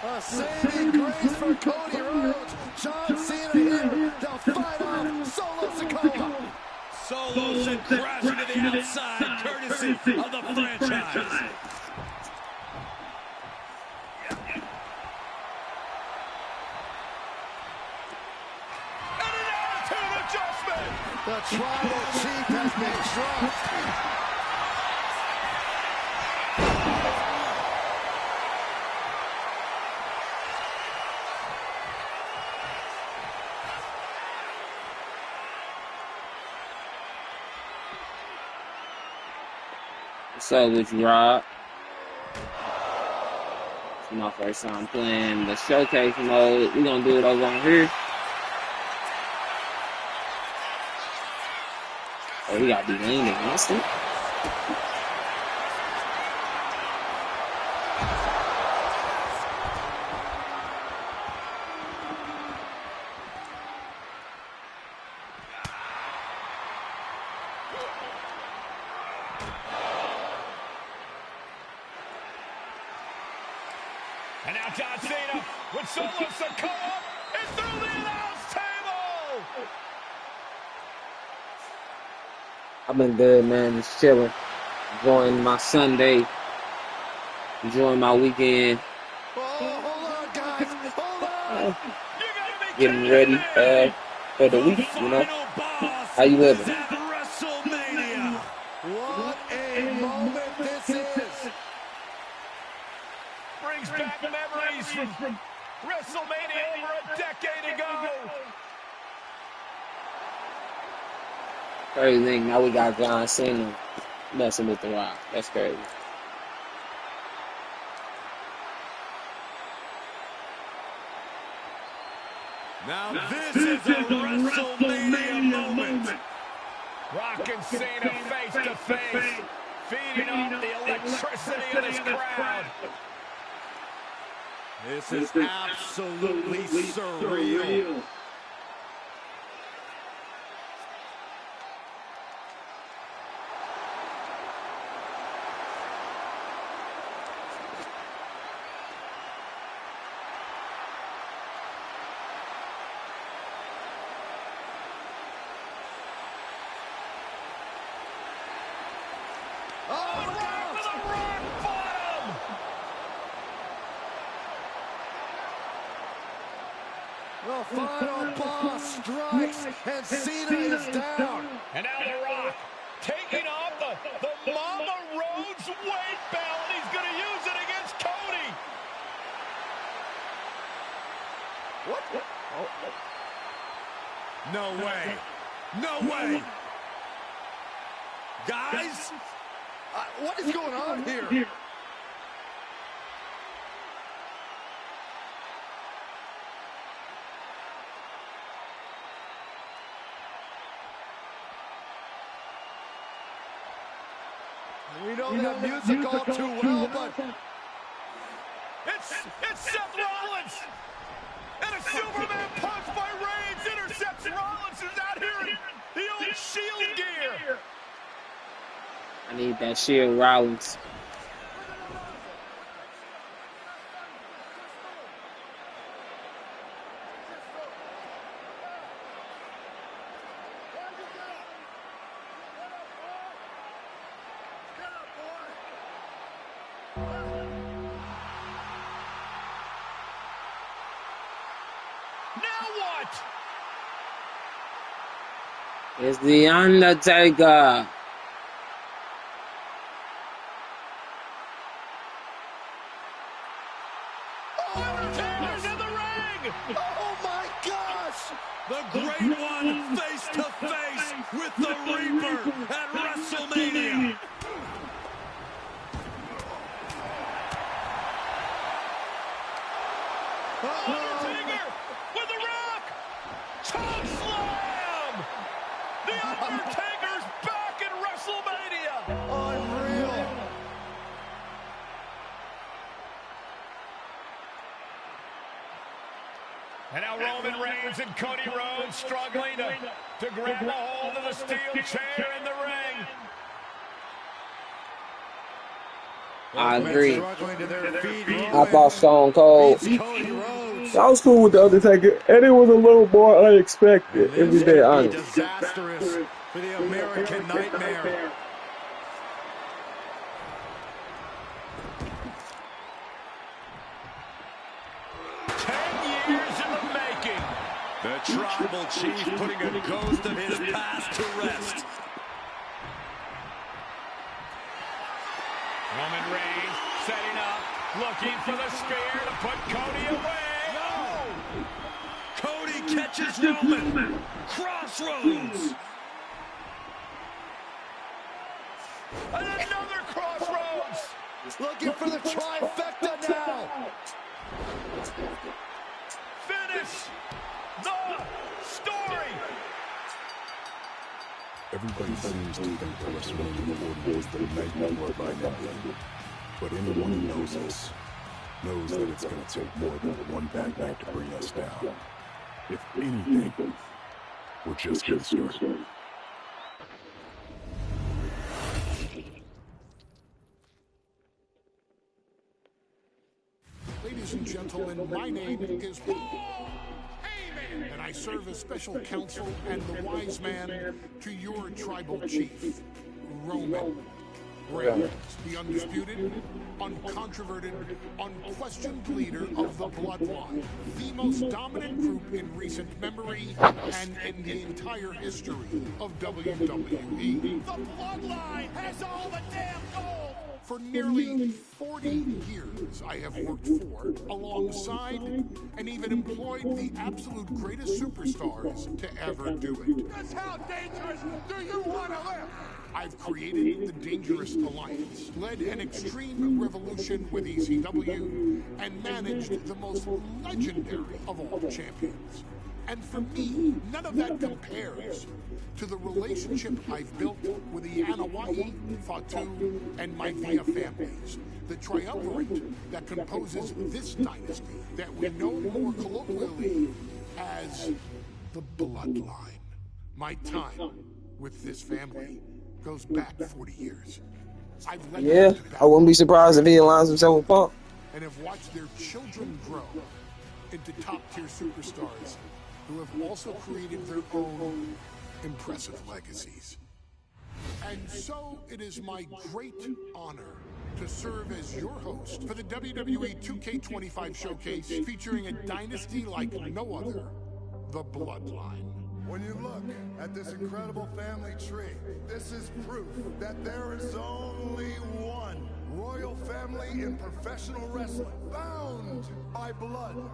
A saving grace for Cody Rhodes. John Cena here. They'll fight off Solo Sikoa. Solo sent crashing to the outside, courtesy of the franchise. And an attitude adjustment. The tribal chief has been dropped. What's up with you, Rob? It's my first time playing the showcase mode. We're gonna do it over on here. Oh, we gotta be leaning against it. And now John Cena with Solo Sikoa is through the announce table. I've been good, man. Just chilling, enjoying my Sunday, enjoying my weekend. Oh, hold on, guys. Hold on. Getting ready for the week, you know. How you living? What a moment this is. Brings back memories from WrestleMania over a decade ago. Crazy thing, now we got John Cena messing with the Rock. That's crazy. Now this is a WrestleMania moment. Rock and Cena face to face, feeding off the electricity of this crowd. This is absolutely surreal. The final boss strikes, and Cena is down. And now The Rock taking off the Mama Rhodes weight belt, and he's going to use it against Cody. What? Oh. No way. No way. Guys? What is going on here? We know that music all too well, but it's Seth Rollins, and a Superman punch by Reigns intercepts Rollins, who's out here in the old Shield gear. I need that Shield Rollins. It's The Undertaker. Oh, Undertaker's in the ring! Oh my gosh! The Great One face to face with the Reaper at WrestleMania. Undertaker with the Rock! Choke slam! The Undertaker's back in WrestleMania! Unreal! And now Roman Reigns and Cody Rhodes struggling to grab a hold of the steel chair in the ring. I Men agree. struggling to their feet. I thought Stone Cold. Beats Cody Rhodes. I was cool with the Undertaker, and it was a little more unexpected, if we This being could be honest. disastrous for the American Nightmare. The Tribal Chief putting a ghost of his past to rest. Roman Reigns setting up, looking for the spear to put Cody away. No! Cody catches Roman. Crossroads. And another crossroads. Looking for the trifecta now. Finish the story. Everybody seems to think that WrestleMania 40 was the night Bloodline ended. But anyone who knows us knows that it's going to take more than one bad night to bring us down. If anything, we're just getting started. Ladies and gentlemen, my name is Paul Heyman, and I serve as special counsel and the wise man to your tribal chief, Roman Reigns, the undisputed, uncontroverted, unquestioned leader of the Bloodline, the most dominant group in recent memory and in the entire history of WWE. The Bloodline has all the damn gold. For nearly 40 years, I have worked for, alongside, and even employed the absolute greatest superstars to ever do it. Just how dangerous do you want to live? I've created the Dangerous Alliance, led an extreme revolution with ECW, and managed the most legendary of all champions. And for me, none of that compares to the relationship I've built with the Anoa'i, Fatu, and Maivia families, the triumvirate that composes this dynasty that we know more colloquially as the Bloodline. My time with this family goes back 40 years. I've led Yeah, them to I battle wouldn't be surprised if he aligns himself with Punk. and have watched their children grow into top-tier superstars who have also created their own impressive legacies. And so it is my great honor to serve as your host for the WWE 2K25 Showcase, featuring a dynasty like no other, the Bloodline. When you look at this incredible family tree, this is proof that there is only one royal family in professional wrestling, bound by blood.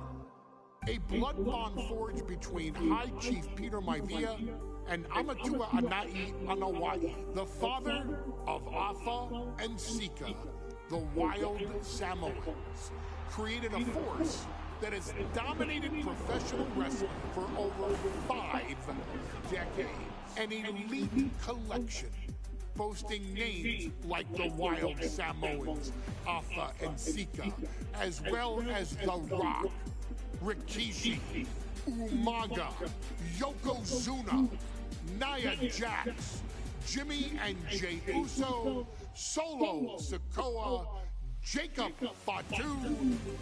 A blood bond forged between High Chief Peter Maivia and Amatua Anai Anoa'i, the father of Afa and Sika, the wild Samoans, created a force that has dominated professional wrestling for over 5 decades. An elite collection boasting names like the Wild Samoans, Afa and Sika, as well as The Rock, Rikishi, Umaga, Yokozuna, Nia Jax, Jimmy and Jey Uso, Solo Sikoa, Jacob Fatu,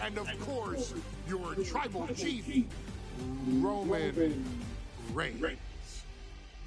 and of course, your tribal chief, Roman Reigns.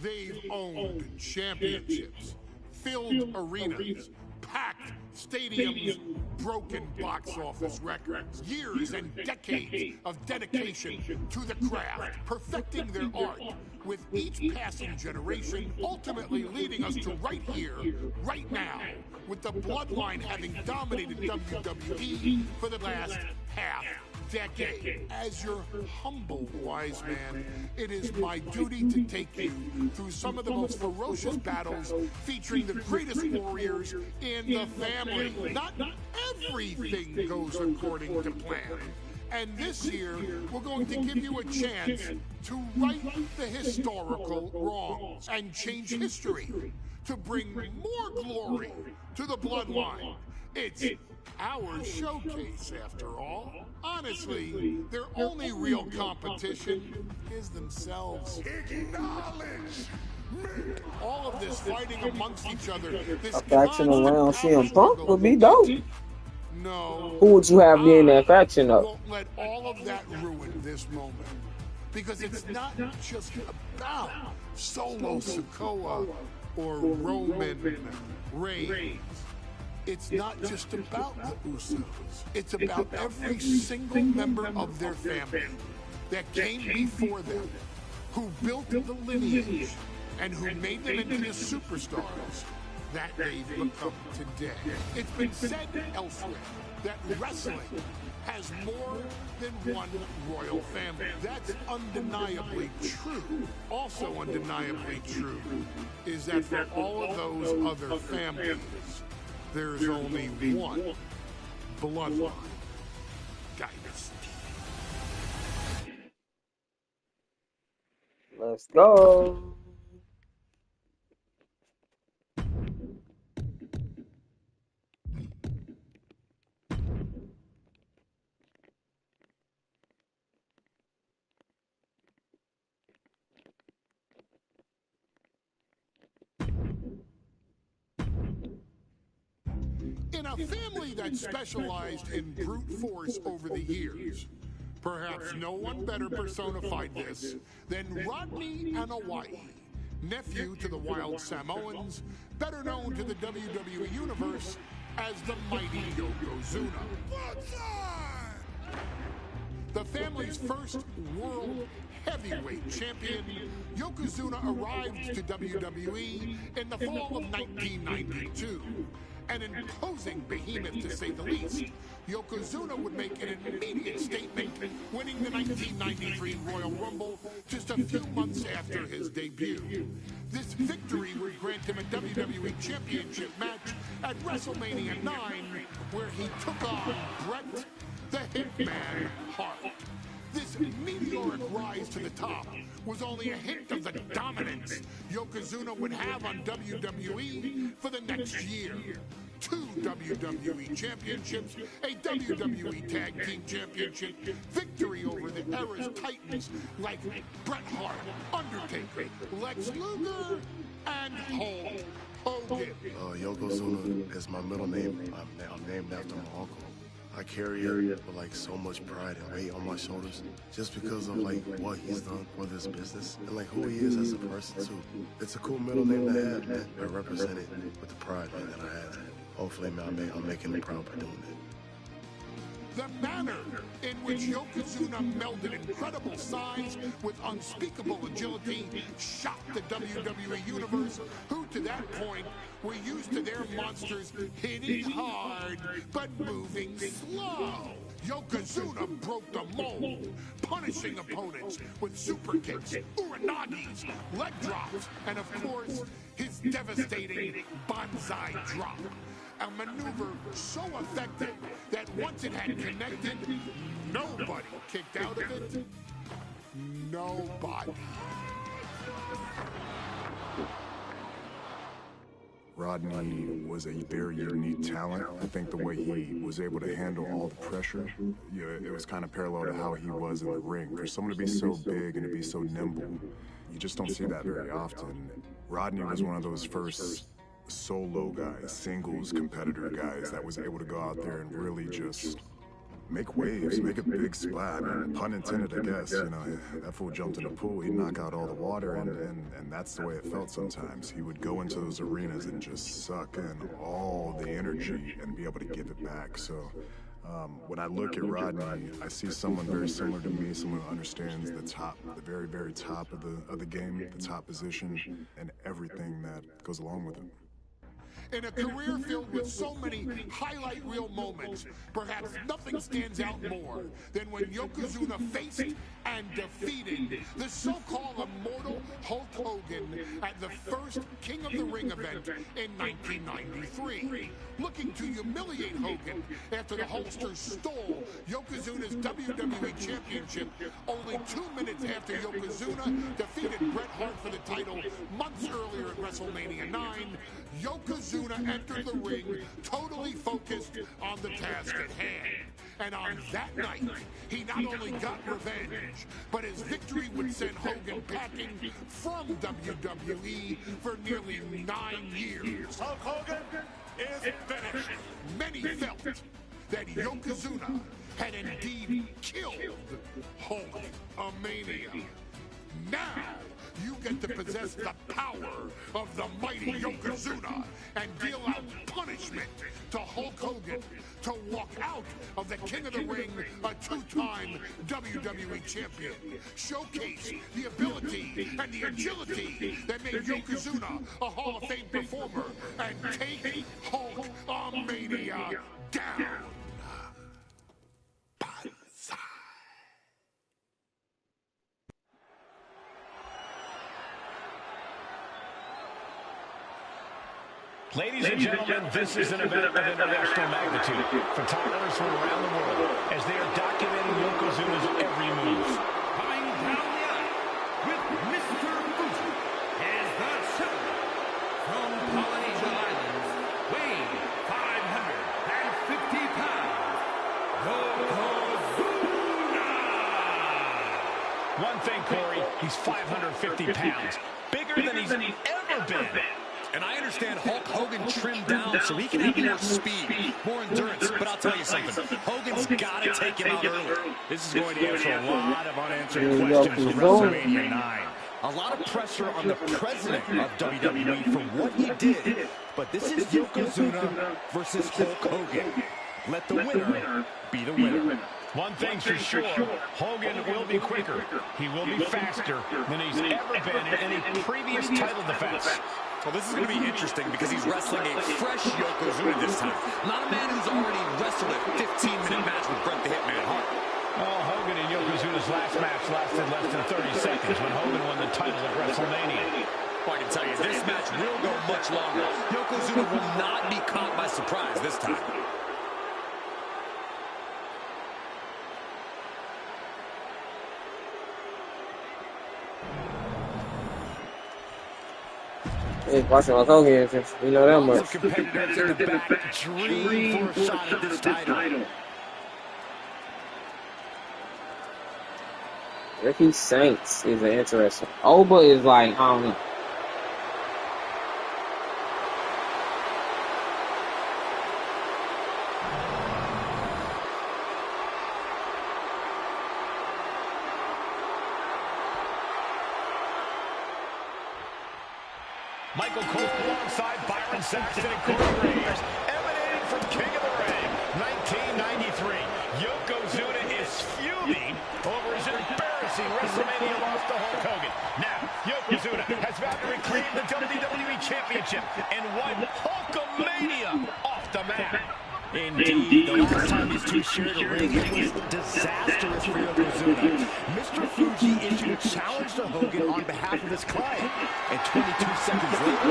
They've owned championships, filled arenas, packed stadiums, broken box office records, years and decades of dedication to the craft, perfecting their art with each passing generation, ultimately leading us to right here, right now, with the Bloodline having dominated WWE for the last half decade. As your humble wise man, it is my duty to take you through some of the most ferocious battles featuring the greatest warriors in the family. Not everything goes according to plan. And this year, we're going to give you a chance to right the historical wrongs and change history to bring more glory to the Bloodline. It's our showcase, after all. Honestly, their only real competition is themselves. Acknowledge All of this fighting amongst each other, this A faction around CM Punk struggle. would be dope. No. Who would you have in that faction though? Won't let all of that ruin this moment. Because it's not just about Solo Sikoa or Roman Reigns. It's not just about the Usos. It's about every single member of their family that came before them, who built the lineage, and who made them into the superstars that they've become today. It's been said elsewhere that wrestling has more than one royal family. That's undeniably true. Also undeniably true is that for all of those other families, there's only one Bloodline dynasty. Let's go. In a family that specialized in brute force over the years, perhaps no one better personified this than Rodney Anoa'i, nephew to the Wild Samoans, better known to the WWE Universe as the mighty Yokozuna. The family's first world heavyweight champion, Yokozuna arrived to WWE in the fall of 1992. An imposing behemoth, to say the least, Yokozuna would make an immediate statement, winning the 1993 Royal Rumble just a few months after his debut. This victory would grant him a WWE Championship match at WrestleMania 9, where he took on Bret the Hitman Hart. This meteoric rise to the top was only a hint of the dominance Yokozuna would have on WWE for the next year. 2 WWE championships, a WWE Tag Team Championship, victory over the era's titans like Bret Hart, Undertaker, Lex Luger, and Hulk Hogan. Yokozuna is my middle name. I'm named after my uncle. I carry it with like so much pride and weight on my shoulders just because of like what he's done for this business and like who he is as a person too. It's a cool middle name to have, man. I represent it with the pride, man, that I have. Hopefully, man, I'm making him proud by doing it. The manner in which Yokozuna melded incredible size with unspeakable agility shocked the WWE Universe, who to that point were used to their monsters hitting hard but moving slow. Yokozuna broke the mold, punishing opponents with super kicks, uranagis, leg drops, and of course, his devastating banzai drop. A maneuver so effective that once it had connected, nobody kicked out of it. Nobody. Rodney was a very unique talent. I think the way he was able to handle all the pressure, it was kind of parallel to how he was in the ring. For someone to be so big and to be so nimble, you just don't see that very often. Rodney was one of those first solo guys, singles competitor guys that was able to go out there and really just make waves, make a big splash. Pun intended, I guess. You know, that fool jumped in the pool, he'd knock out all the water, and that's the way it felt sometimes. He would go into those arenas and just suck in all the energy and be able to give it back. So when I look at Rodney, I see someone very similar to me, someone who understands the top, the very, very top of the game, the top position, and everything that goes along with it. In a career filled with so many highlight reel moments, perhaps nothing stands out more than when Yokozuna faced and defeated the so-called immortal Hulk Hogan at the first King of the Ring event in 1993. Looking to humiliate Hogan after the Hulkster stole Yokozuna's WWE Championship only 2 minutes after Yokozuna defeated Bret Hart for the title months earlier at WrestleMania 9, Yokozuna Yokozuna entered the ring totally focused on the task at hand. And on that night, he not only got revenge, but his victory would send Hogan packing from WWE for nearly 9 years. Hulk Hogan is finished. Many felt that Yokozuna had indeed killed Hulkamania. Now, you get to possess the power of the mighty Yokozuna and deal out punishment to Hulk Hogan to walk out of the King of the Ring, a 2-time WWE champion. Showcase the ability and the agility that made Yokozuna a Hall of Fame performer and take Hulkamania down. Ladies and gentlemen, this is an event of international magnitude. Photographers from around the world as they are documenting Yokozuna's every move. Coming down the aisle with Mr. Fuji is the challenger from Polynesian Islands, weighing 550 pounds, Yokozuna! One thing, Corey, he's 550 pounds, bigger than he's ever been. And I understand Hulk Hogan trimmed down so he can have more speed, more endurance. But I'll tell you something, Hogan's got to take him out early. This is going to answer a lot of unanswered questions from WrestleMania 9. A lot of pressure on the president of WWE for what he did. But this is Yokozuna versus Hulk Hogan. Let the winner be the winner. One thing's for sure, Hogan will be quicker. He will be faster than he's ever been in any previous title defense. Well, this is going to be interesting because he's wrestling a fresh Yokozuna this time. Not a man who's already wrestled a 15-minute match with Bret the Hitman Hart. Well, Hogan and Yokozuna's last match lasted less than 30 seconds when Hogan won the title at WrestleMania. Well, I can tell you, this match will go much longer. Yokozuna will not be caught by surprise this time. Hey, watching my Hogan, you know that much. Competitors in the back dream for a shot at this title. Ricky Saints is interesting. Oba is like, I don't know. Michael Cole alongside Byron Saxton and Corey Graves, emanating from King of the Ring, 1993. Yokozuna is fuming over his embarrassing WrestleMania loss to Hulk Hogan. Now, Yokozuna has vowed to reclaim the WWE Championship and wipe Hulkamania off the map. Indeed, the last time these two shared a ring, it was disastrous for Yokozuna. Mr. Fuji issued a challenge to Hogan on behalf of his client. And 22 seconds later,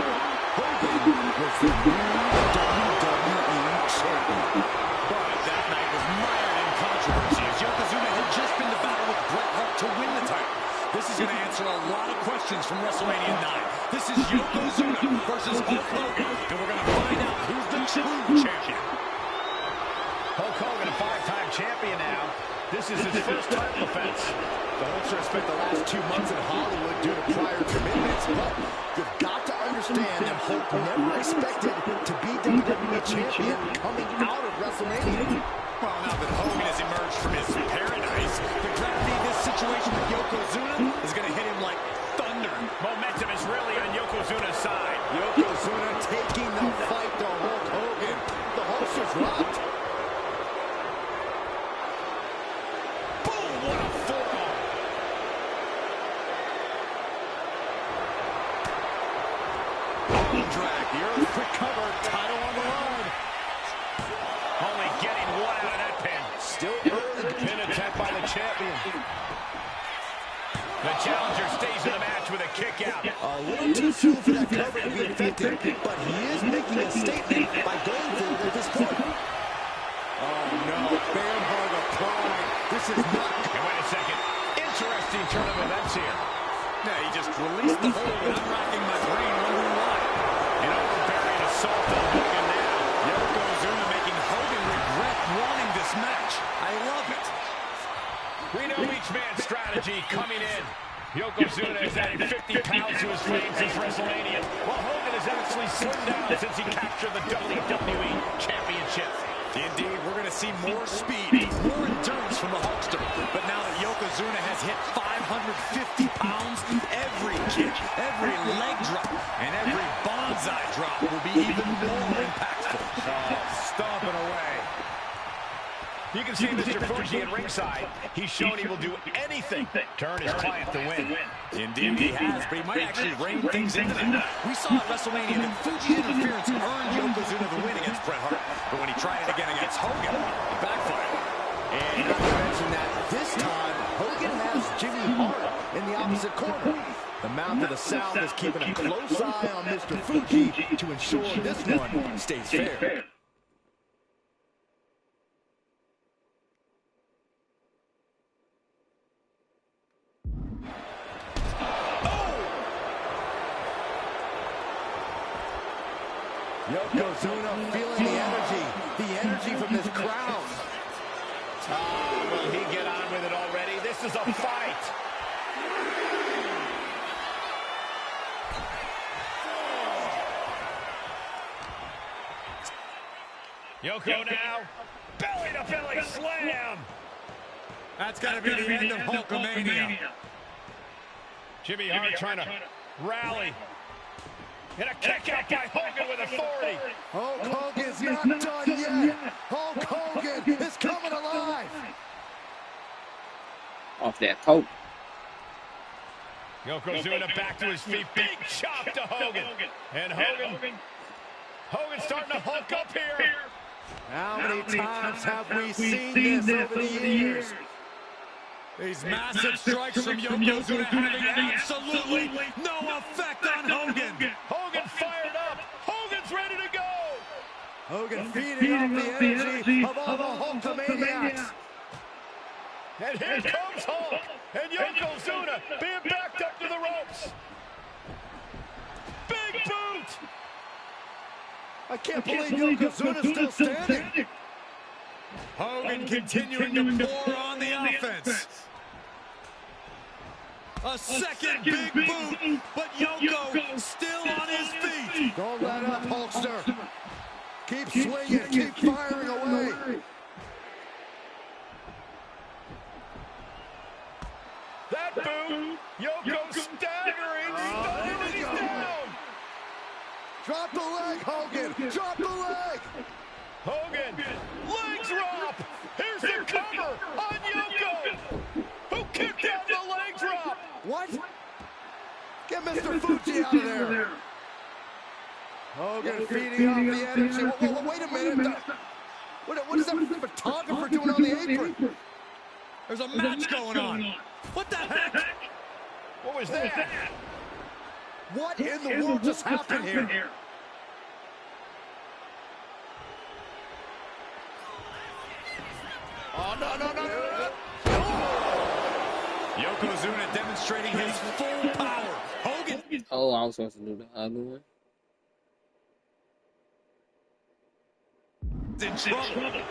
Hogan was the new WWE champion. But that night was mired in controversy as Yokozuna had just been to battle with Bret Hart to win the title. This is going to answer a lot of questions from WrestleMania 9. This is Yokozuna versus Hulk Hogan, and we're going to find out who's the true champion. Hulk Hogan, a 5-time champion now. This is his first title defense. The Hulkster spent the last 2 months in Hollywood due to prior commitments, but you've got to understand that Hulk never expected to be WWE champion coming out of WrestleMania. Well, now that Hogan has emerged from his paradise, the gravity of this situation with Yokozuna is going to hit him like thunder. Momentum is really on Yokozuna's side. Yokozuna taking the fight to Hulk Hogan. The Hulkster's rocked. Recovered, title on the line. Only getting one out of that pin. Still early. Pin attempt by the champion. The challenger stays in the match with a kick out. A little too soon for that cover to be effective, but he is making a statement by going for it at this point. Oh no, Bamberg applied. This is not... And wait a second. Interesting turn of events here. Now he just released the hold, and I'm racking my brain wondering why. And overbearing assault on Hogan now. Yokozuna making Hogan regret wanting this match. I love it. We know each man's strategy coming in. Yokozuna has added 50 pounds to his frame since WrestleMania, while Hogan has actually slimmed down since he captured the WWE Championship. Indeed, we're going to see more speed, more endurance from the Hulkster. But now that Yokozuna has hit 550 pounds, every kick, every leg drop, and every bonsai drop will be even more impactful. Stomping away. You can see Mr. Fuji at ringside. He's shown he will do anything to turn his client to win. Indeed he has, but he might actually rein things into that. We saw at WrestleMania that Fuji's interference earned Yokozuna the win against Bret Hart, but when he tried it again against Hogan, it backfired. And not to mention that this time, Hogan has Jimmy Hart in the opposite corner. The Mouth of the South is keeping a close eye on Mr. Fuji to ensure this one stays fair. Yokozuna feeling the energy from this crowd. Will he get on with it already? This is a fight. Yoko now, belly to belly slam. That's got to be the end of Hulkamania. Jimmy Hart trying to rally. And a kick out by Hogan with authority. Hulk Hogan's not done yet. Hulk Hogan is coming alive. Off that coat. Yokozuna back to his feet. Big chop to Hogan. And Hogan's starting to hulk up here. How many times have we seen this over the years? These massive strikes from Yokozuna having absolutely no effect on Hogan. Hogan fired up. Hogan's ready to go. Hogan feeding off the energy of all the Hulkamaniacs. And here comes Hulk. And Yokozuna being backed up to the ropes. Big boot. I can't believe Yokozuna's still standing. Hogan continuing to pour on the offense. A second big boot, but Yoko still on his feet. Don't let up, Hulkster. Keep swinging, keep firing away. That boot, Yoko staggering. He's down. Drop the leg, Hogan. Drop the leg. Hogan, leg drop. Here's the cover on Yoko, who kicked out the leg drop. What? Get Mr. Fuji out of there. Hogan feeding off the energy. Whoa, wait a minute. What is that photographer doing on the apron? There's a match going on. What the heck? What was that? What in the world just happened here? Oh, no. Yokozuna demonstrating his full power. Hogan. Oh, I was supposed to do the other one. In trouble.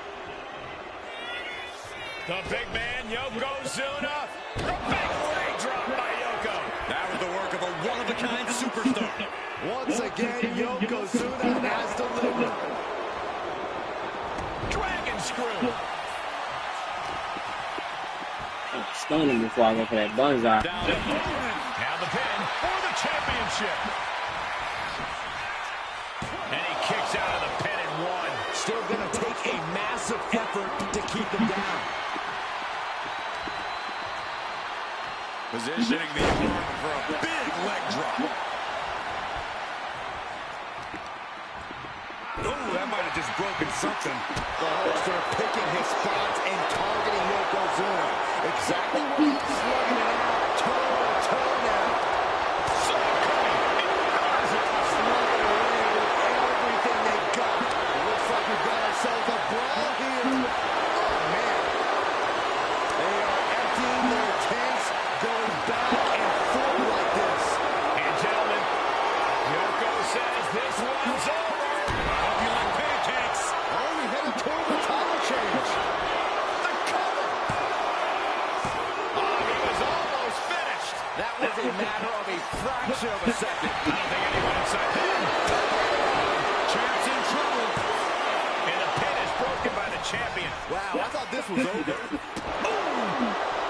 The big man, Yokozuna. The big leg drop by Yoko. That was the work of a one-of-a-kind superstar. Once again, Yokozuna has delivered. Dragon screw. Stun him before I go for that bonsai. Down to Hogan. Now the pin for the championship. And he kicks out of the pin in one. Still going to take a massive effort to keep him down. Positioning the arm for a big leg drop. Oh, that might have just broken something. The Hulkster picking his spots and targeting Yokozuna. Exactly what he's slugging it out. Toe now. So coming. Slugging away with everything they got. It looks like we've got ourselves a brawl here. Oh, man. They are emptying their tanks, going back and forth like this. And gentlemen, Yoko says this one's over. a matter of a fraction of a second. I don't think anyone inside there. Champ's in trouble. And the pin is broken by the champion. Wow, I thought this was over.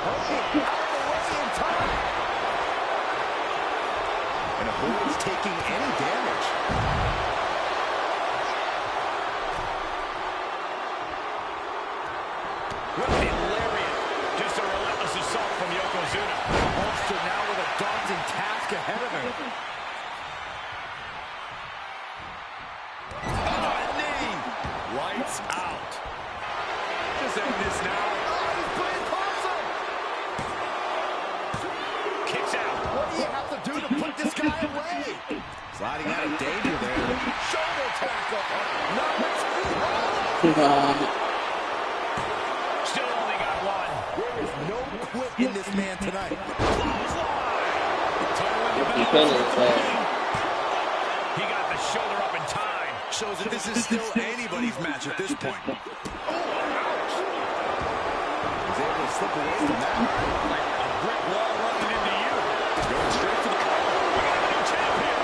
Hogan out of the way in time. And avoids taking any damage. What a lariat. Just a relentless assault from Yokozuna. Holster now with a daunting task ahead of him. Oh, a knee. Lights out. Just end this now. Oh, he's playing possum. Kicks out. What do you have to do to put this guy away? Sliding out of danger there. Shoulder tackle. No, it's Still only got one. There is no quit in this man tonight. He got the shoulder up in time. Shows that this is still anybody's match at this point. Oh, ouch. He's able to slip away from that. Like a brick wall running into you. Going straight to the car. We got a new champion.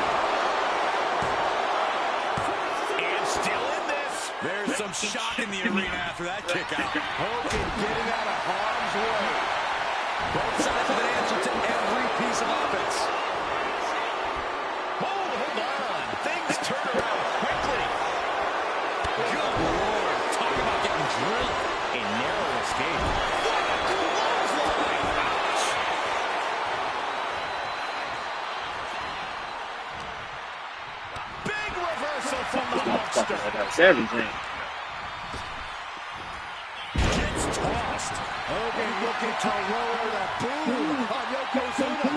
And still in this. There's some shock in the arena after that kick out. Hogan getting out of harm's way. Both sides have an answer to every piece of offense. Hold on. Things turn around quickly. Good Lord. Talk about getting drilled. A narrow escape. What a clothesline. Ouch. Big reversal from the Hulkster. That's everything. Gets tossed. Hogan looking to lower the boom on Yokozuna.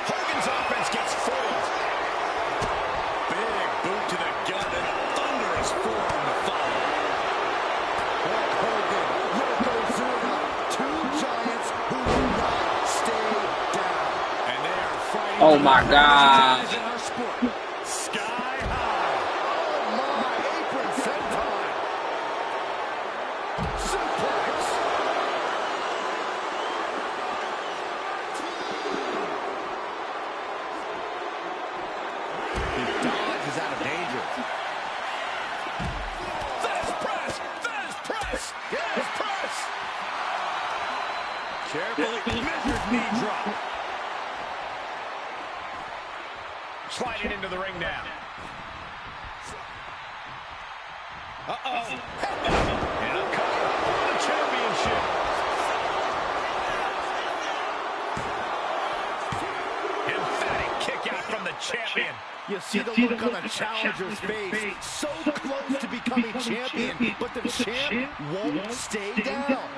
Hogan's offense gets foiled. Big boot to the gut and a thunderous forearm to follow. Hulk Hogan, Yokozuna, two giants who do not stay down. And they are fighting. Oh my God. In our sport. Sky high. Oh my, apron senton. Suplex. He dodges out of danger. Fast press. Fast press. Fast press. Carefully measured knee drop. Sliding into the ring now. Uh-oh. And a cover for the championship. Emphatic kick out from the champion. You see the look on the challenger's face. So close to becoming champion, but the champ won't stay down.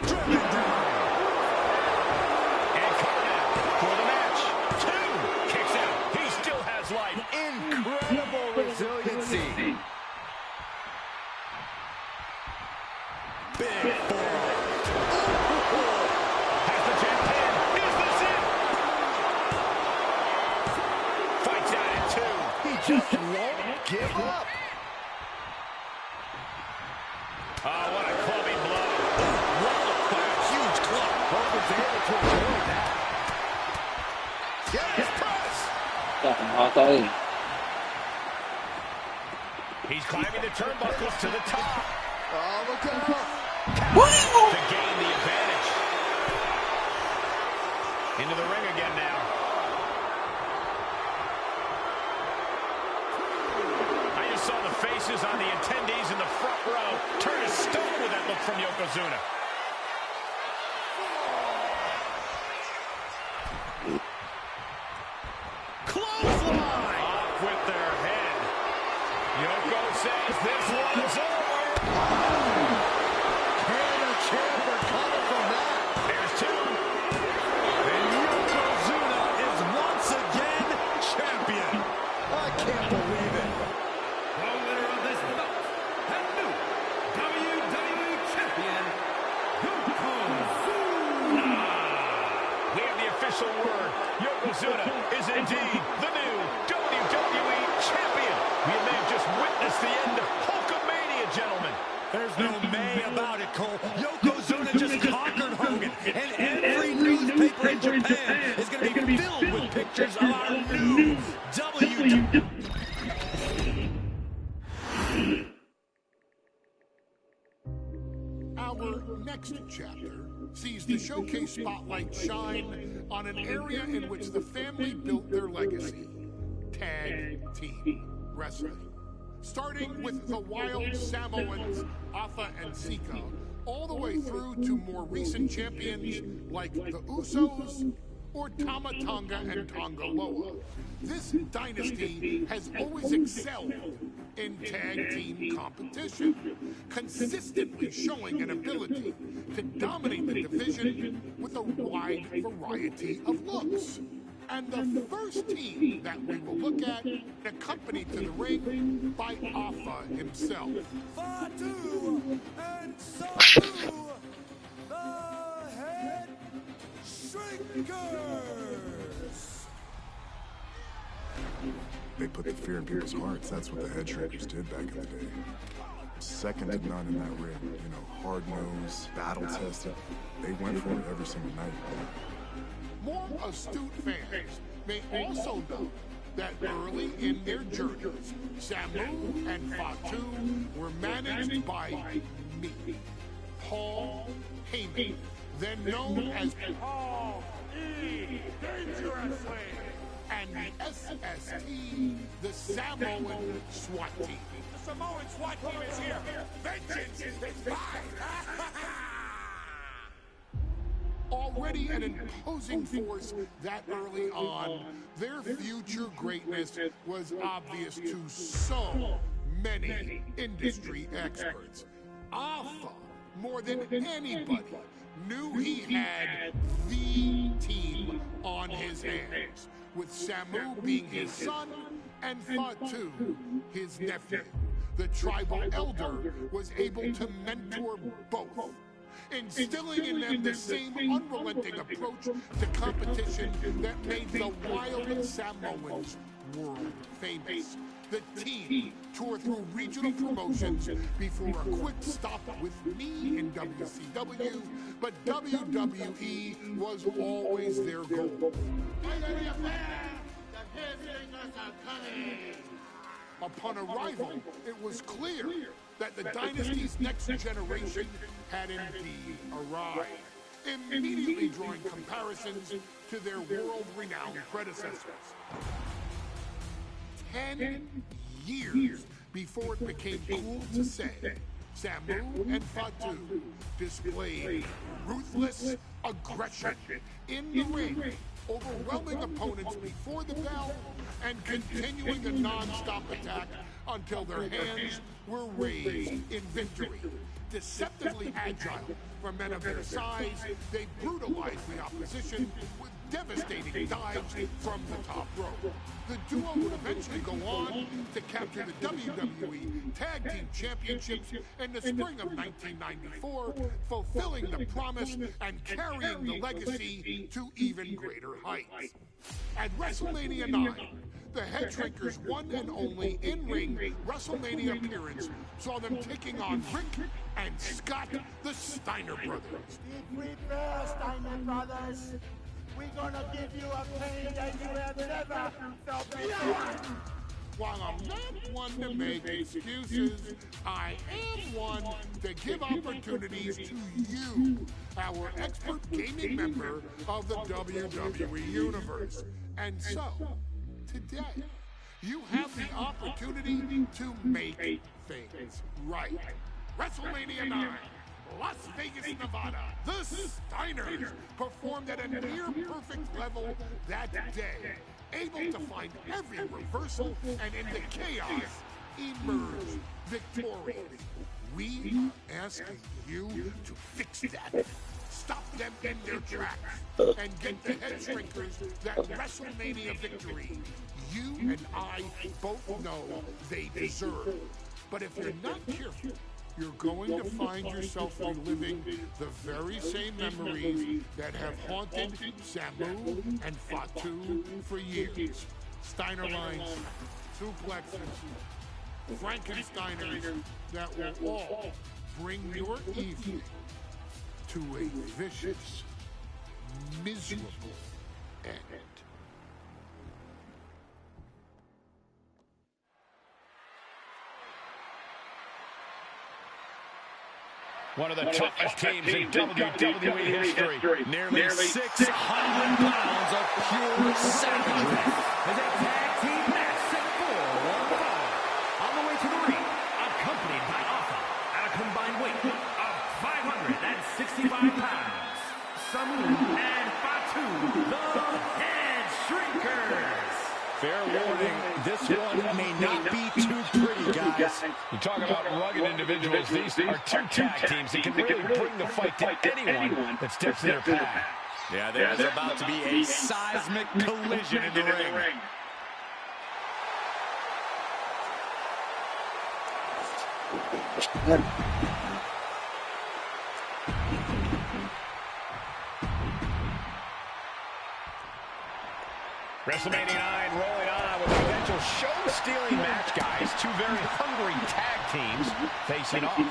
Driven down. And cover now for the match. 2 kicks out. He still has life. Incredible resiliency. Big forearm. Has the champ in. Is this it? Fights out at 2. He just won't give up. Oh, what a clubbing blow. Walloped by a huge club. Hogan's able to avoid that. Yes, press. He's climbing the turnbuckles to the top. Oh, look out. To gain the advantage. Into the ring again now. I just saw the faces on the attendees in the front row turn to stone with that look from Yokozuna. Clothesline! Off with their head. Yoko says this one's over. Can a champ recover from that? There's 2. And Yokozuna is once again champion. I can't believe it. The winner of this bout and new WWE Champion, Yokozuna. We have the official word. Yokozuna is indeed the new WWE Champion. We may have just witnessed the end of Hulkamania, gentlemen. There's no may about it, Cole. Yokozuna just conquered Hogan, and every newspaper in Japan is chapter sees the showcase spotlight shine on an area in which the family built their legacy, tag team wrestling. Starting with the wild Samoans, Alpha and Sika, all the way through to more recent champions like the Usos or Tama Tonga and Tonga Loa. This dynasty has always excelled in tag team competition, consistently showing an ability to dominate the division with a wide variety of looks. And the first team that we will look at, accompanied to the ring by Alpha himself. Fatu and Sabu, the Head Shrinkers. They put the fear in people's hearts. That's what the head shrinkers did back in the day. Second to none in that ring. You know, hard-nosed, battle-tested. They went for it every single night. More astute fans may also know that early in their journeys, Samu and Fatu were managed by me, Paul Heyman, then known as Paul E. Dangerously, and the SST, the Samoan SWAT team. The Samoan SWAT team is here. Vengeance is mine. Already an imposing force that early on, their future greatness was obvious to so many industry experts. Alpha, more than anybody, knew he had the team on his hands, with Samu being his son and Fatu his nephew. The tribal elder was able to mentor both, instilling in them the same unrelenting approach to competition that made the wild Samoans world famous. The team toured through regional promotions before a quick stop with me in WCW, but WWE was always their goal. Upon arrival, it was clear that the dynasty's next generation had indeed arrived, immediately drawing comparisons to their world-renowned predecessors. 10 years before it became cool to say, Samu and Fatu displayed ruthless aggression in the ring, overwhelming opponents before the bell and continuing a non-stop attack until their hands were raised in victory. Deceptively agile for men of their size, they brutalized the opposition with devastating dives from the top rope. The duo would eventually go on to capture the WWE Tag Team Championships in the spring of 1994, fulfilling the promise and carrying the legacy to even greater heights. At WrestleMania 9, the Head Shrinkers' one and only in-ring WrestleMania appearance saw them taking on Rick and Scott, the Steiner brothers. Prepare, Steiner brothers. We're gonna give you a pain that you have never felt before. While I'm not one to make excuses, I am one to give opportunities to you, our expert gaming member of the WWE Universe. And so, today, you have the opportunity to make things right. WrestleMania 9, Las Vegas, Nevada. The Steiners performed at a near-perfect level that day, able to find every reversal and in the chaos emerge victorious. We are asking you to fix that. Stop them in their tracks and get the Head Shrinkers that WrestleMania victory you and I both know they deserve. But if you're not careful, you're going to find yourself reliving the very same memories that have haunted Samu and Fatu for years. Steiner lines, suplexes, Frankensteiners that will all bring your evening to a vicious, miserable end. One of the toughest teams in WWE history. Nearly 600 pounds of pure savagery. As a tag team match set for one fall. On the way to the ring, accompanied by Alpha at a combined weight of 565 pounds. Samu and Fatu, the Head Shrinkers. Fair warning, this one may not be too pretty, guys. You talk about rugged individuals. These are two tag teams that can really bring the fight to anyone that steps in their path. Yeah, there's about to be a seismic collision in the ring. WrestleMania 9 rolling on with a potential show-stealing match, guys. Two very hungry tag teams facing off.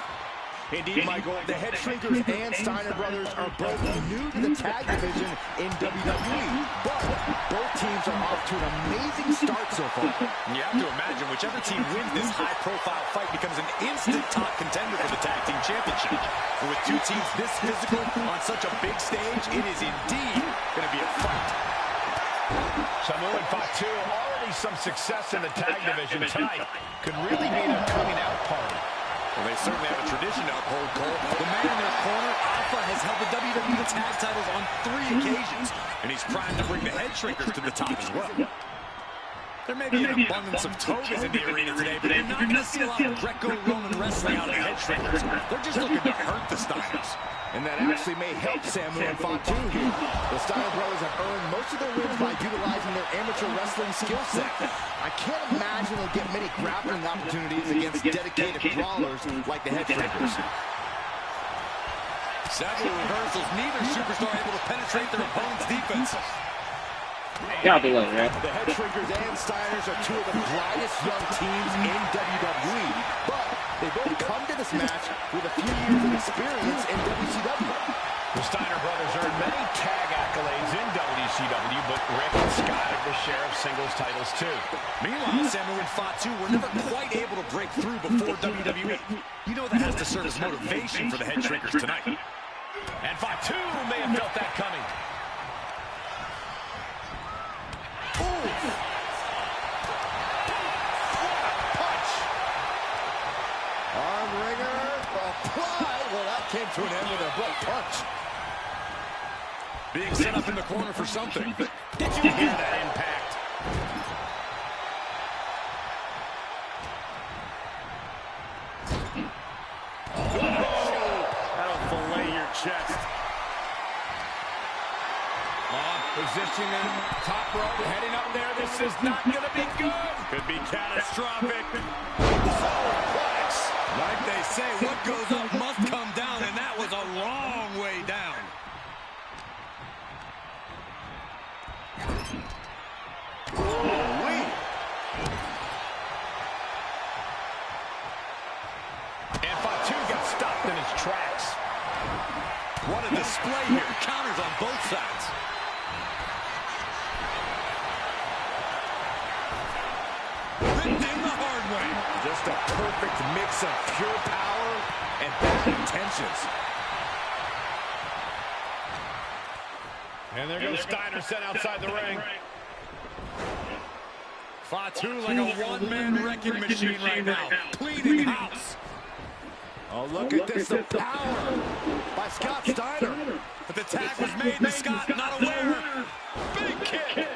Indeed, Michael, the Head Shrinkers and Steiner Brothers are both new to the tag division in WWE, but both teams are off to an amazing start so far. You have to imagine whichever team wins this high-profile fight becomes an instant top contender for the tag team championship. And with two teams this physical on such a big stage, it is indeed going to be a fight. Samu and Fatu, already some success in the tag division tonight. Could really be their coming out party. Well, they certainly have a tradition to uphold, Cole. The man in their corner, Alpha, has held the WWE tag titles on 3 occasions, and he's primed to bring the Head Shrinkers to the top as well. There may be an abundance of togas in the arena today, but you're not going to see a lot of Greco-Roman wrestling out of the Head Shrinkers. They're just looking to hurt the Steiners. And that actually may help Samu and Fatu here. The Steiner brothers have earned most of their wins by utilizing their amateur wrestling skill set. I can't imagine they'll get many grappling opportunities against dedicated brawlers like the Head Shrinkers. Several reversals, neither superstar able to penetrate their opponent's defense. Get out the way, man. The Head Shrinkers and Steiners are two of the brightest young teams in WWE, but they both come to this match with a few years of experience in WCW. The Steiner brothers earned many tag accolades in WCW, but Rick and Scott have their share of singles titles too. Meanwhile, Samu and Fatu were never quite able to break through before WWE. You know that has to serve as motivation for the Head Shrinkers tonight. And Fatu may have felt that coming. Arm wringer, applied. Well, that came to an end with a abrupt punch. Being set up in the corner for something. Did you hear that impact? That'll fillet your chest. Positioning in top rope, heading up there. This is not going to be good. Could be catastrophic. Superplex. Like they say, what goes up must come down, and that was a long way down. Ooh-wee. And Fatu got stopped in his tracks. What a display here. Counters on both sides. Ripped in the hard way. Just a perfect mix of pure power and bad intentions. And there goes Steiner sent outside the ring. Fatu like a one-man wrecking machine right now. Cleaning house. Oh, look at this, the power by Scott Steiner. But the tag was made and Scott not aware. Big kick.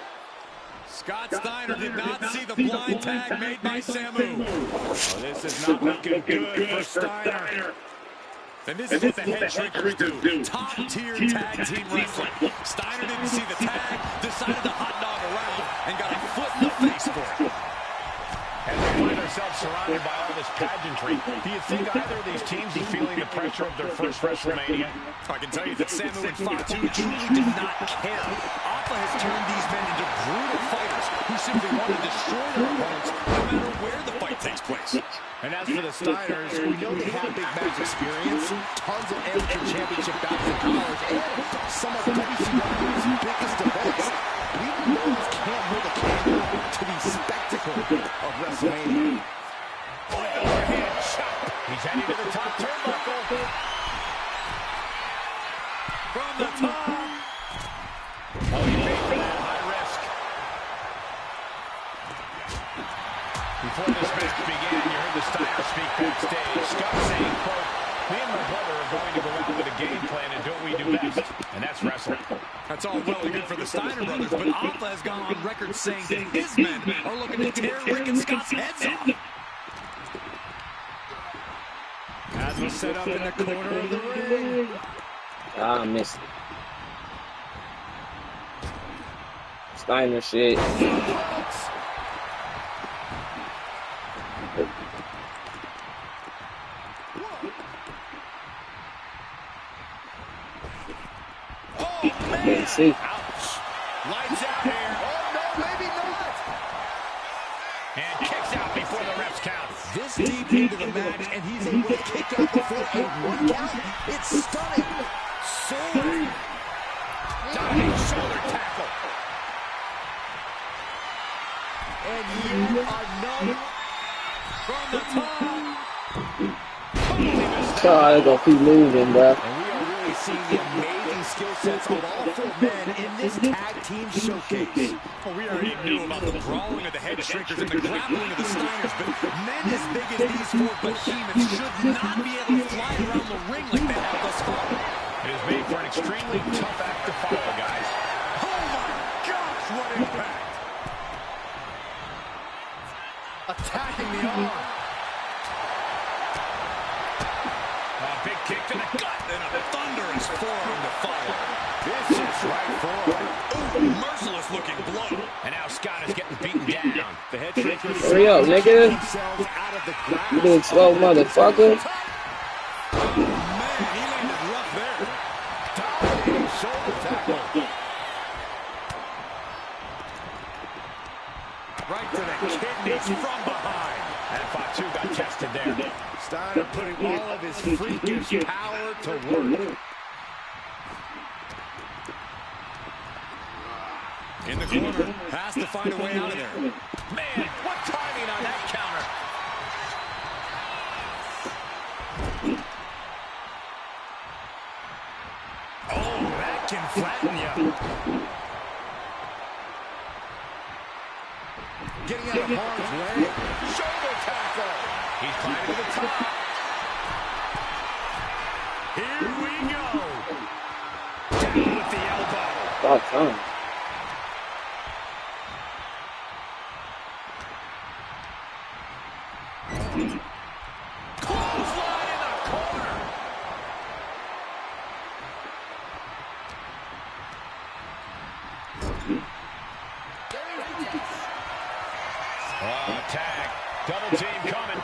Scott Steiner did not see the blind tag made by Samu. Oh, this is not looking good for Steiner. And this is what the Head Shrinkers do. Top-tier tag team wrestling. Steiner didn't see the tag, decided to hot dog around, and got a foot in the face for it. As we find ourselves surrounded by all this pageantry, do you think either of these teams are feeling the pressure of their first WrestleMania? I can tell you that Samu and Fatu truly did not care. Alpha has turned these men into brutal fighters who simply want to destroy their opponents no matter where the fight takes place. And as for the Steiners, we know they have big match experience, tons of amateur championship bouts in college, and some of WCW's biggest events. Neither of those can't hold a candle to the spectacle of WrestleMania. Overhand chop. He's heading to the top turnbuckle. from the top. Oh, he paid for that high risk. Before this match began, you heard the Steiner speak backstage. Scott saying, quote, "Me and my brother are going to go out with a game plan and do what we do best, and that's wrestling." That's all well and good for the Steiner brothers, but Alpha has gone on record saying that his men are looking to tear Rick and Scott's heads off. As was set up in the corner of the ring. Ah, I missed it. Steiner shit. Can't see. Ouch. Lights out here. Oh, no, maybe not. And kicks out before the refs count. This deep into the match, and he's able to kick out before a 1 count. It's stunning. Sword. Diving shoulder tackle. And yet another from the top. Oh, they're gonna keep moving, bro. And we are really seeing the amazing skill sets of all 4 men in this tag team showcase. Well, we already knew about the brawling of the head shrinkers and the grappling of the Steiners, but Men as big as these 4 behemoths should not be able to fly around the ring like they have thus far. it is made for an extremely tough act to follow, guys. Oh my gosh, what impact! Attacking the arm. A big kick to the gut and a thunderous forearm to follow. This is right forward. Ooh, merciless looking blow. And now Scott is getting beaten down. The head shrinkers Hurry up, nigga. themselves out of the grasp. You doing slow, motherfucker. Man, he landed rough there. Diving shoulder tackle. Right to the kidneys from behind. And Fatu got tested there. Steiner putting all of his freakish power to work. In the corner, has to find a way out of there. Man, what timing on that counter. Oh, that can flatten you. Getting out of harm's way. Shoulder tackle. He's climbing to the top. Here we go. Down with the elbow. About time. Clothesline in the corner. Oh, tag. Double team coming.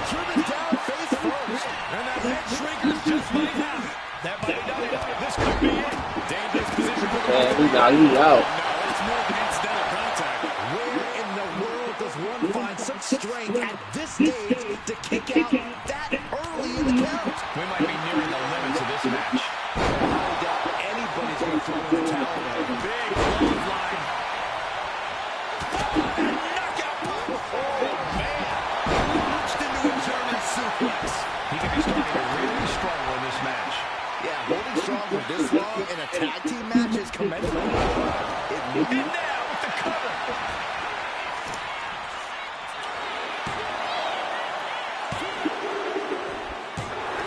Driven down face first. And that head shrinkers just might have it. That might be done. This could be it. Dangerous position for the Yeah, he out. No, it's more than incidental contact. Where in the world does one find such strength at this stage to kick out that early in the count? We might be nearing the limits of this match. I doubt anybody's going to throw in the towel there. Big clothesline. Knockout. Oh, man. Launched into a German suplex. He could be starting to really struggle in this match. Yeah, holding strong for this long in a tag team match is commendable. And now with the cover.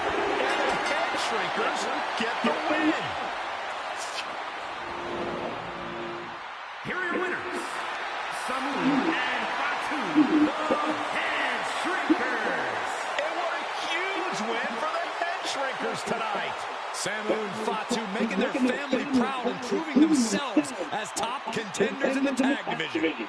And the head shrinkers get the win. Here are your winners, Samu and Fatu, the Head Shrinkers. And what a huge win for the head shrinkers tonight. Samu and Fatu making their family proud and proving themselves as top contenders in the tag division.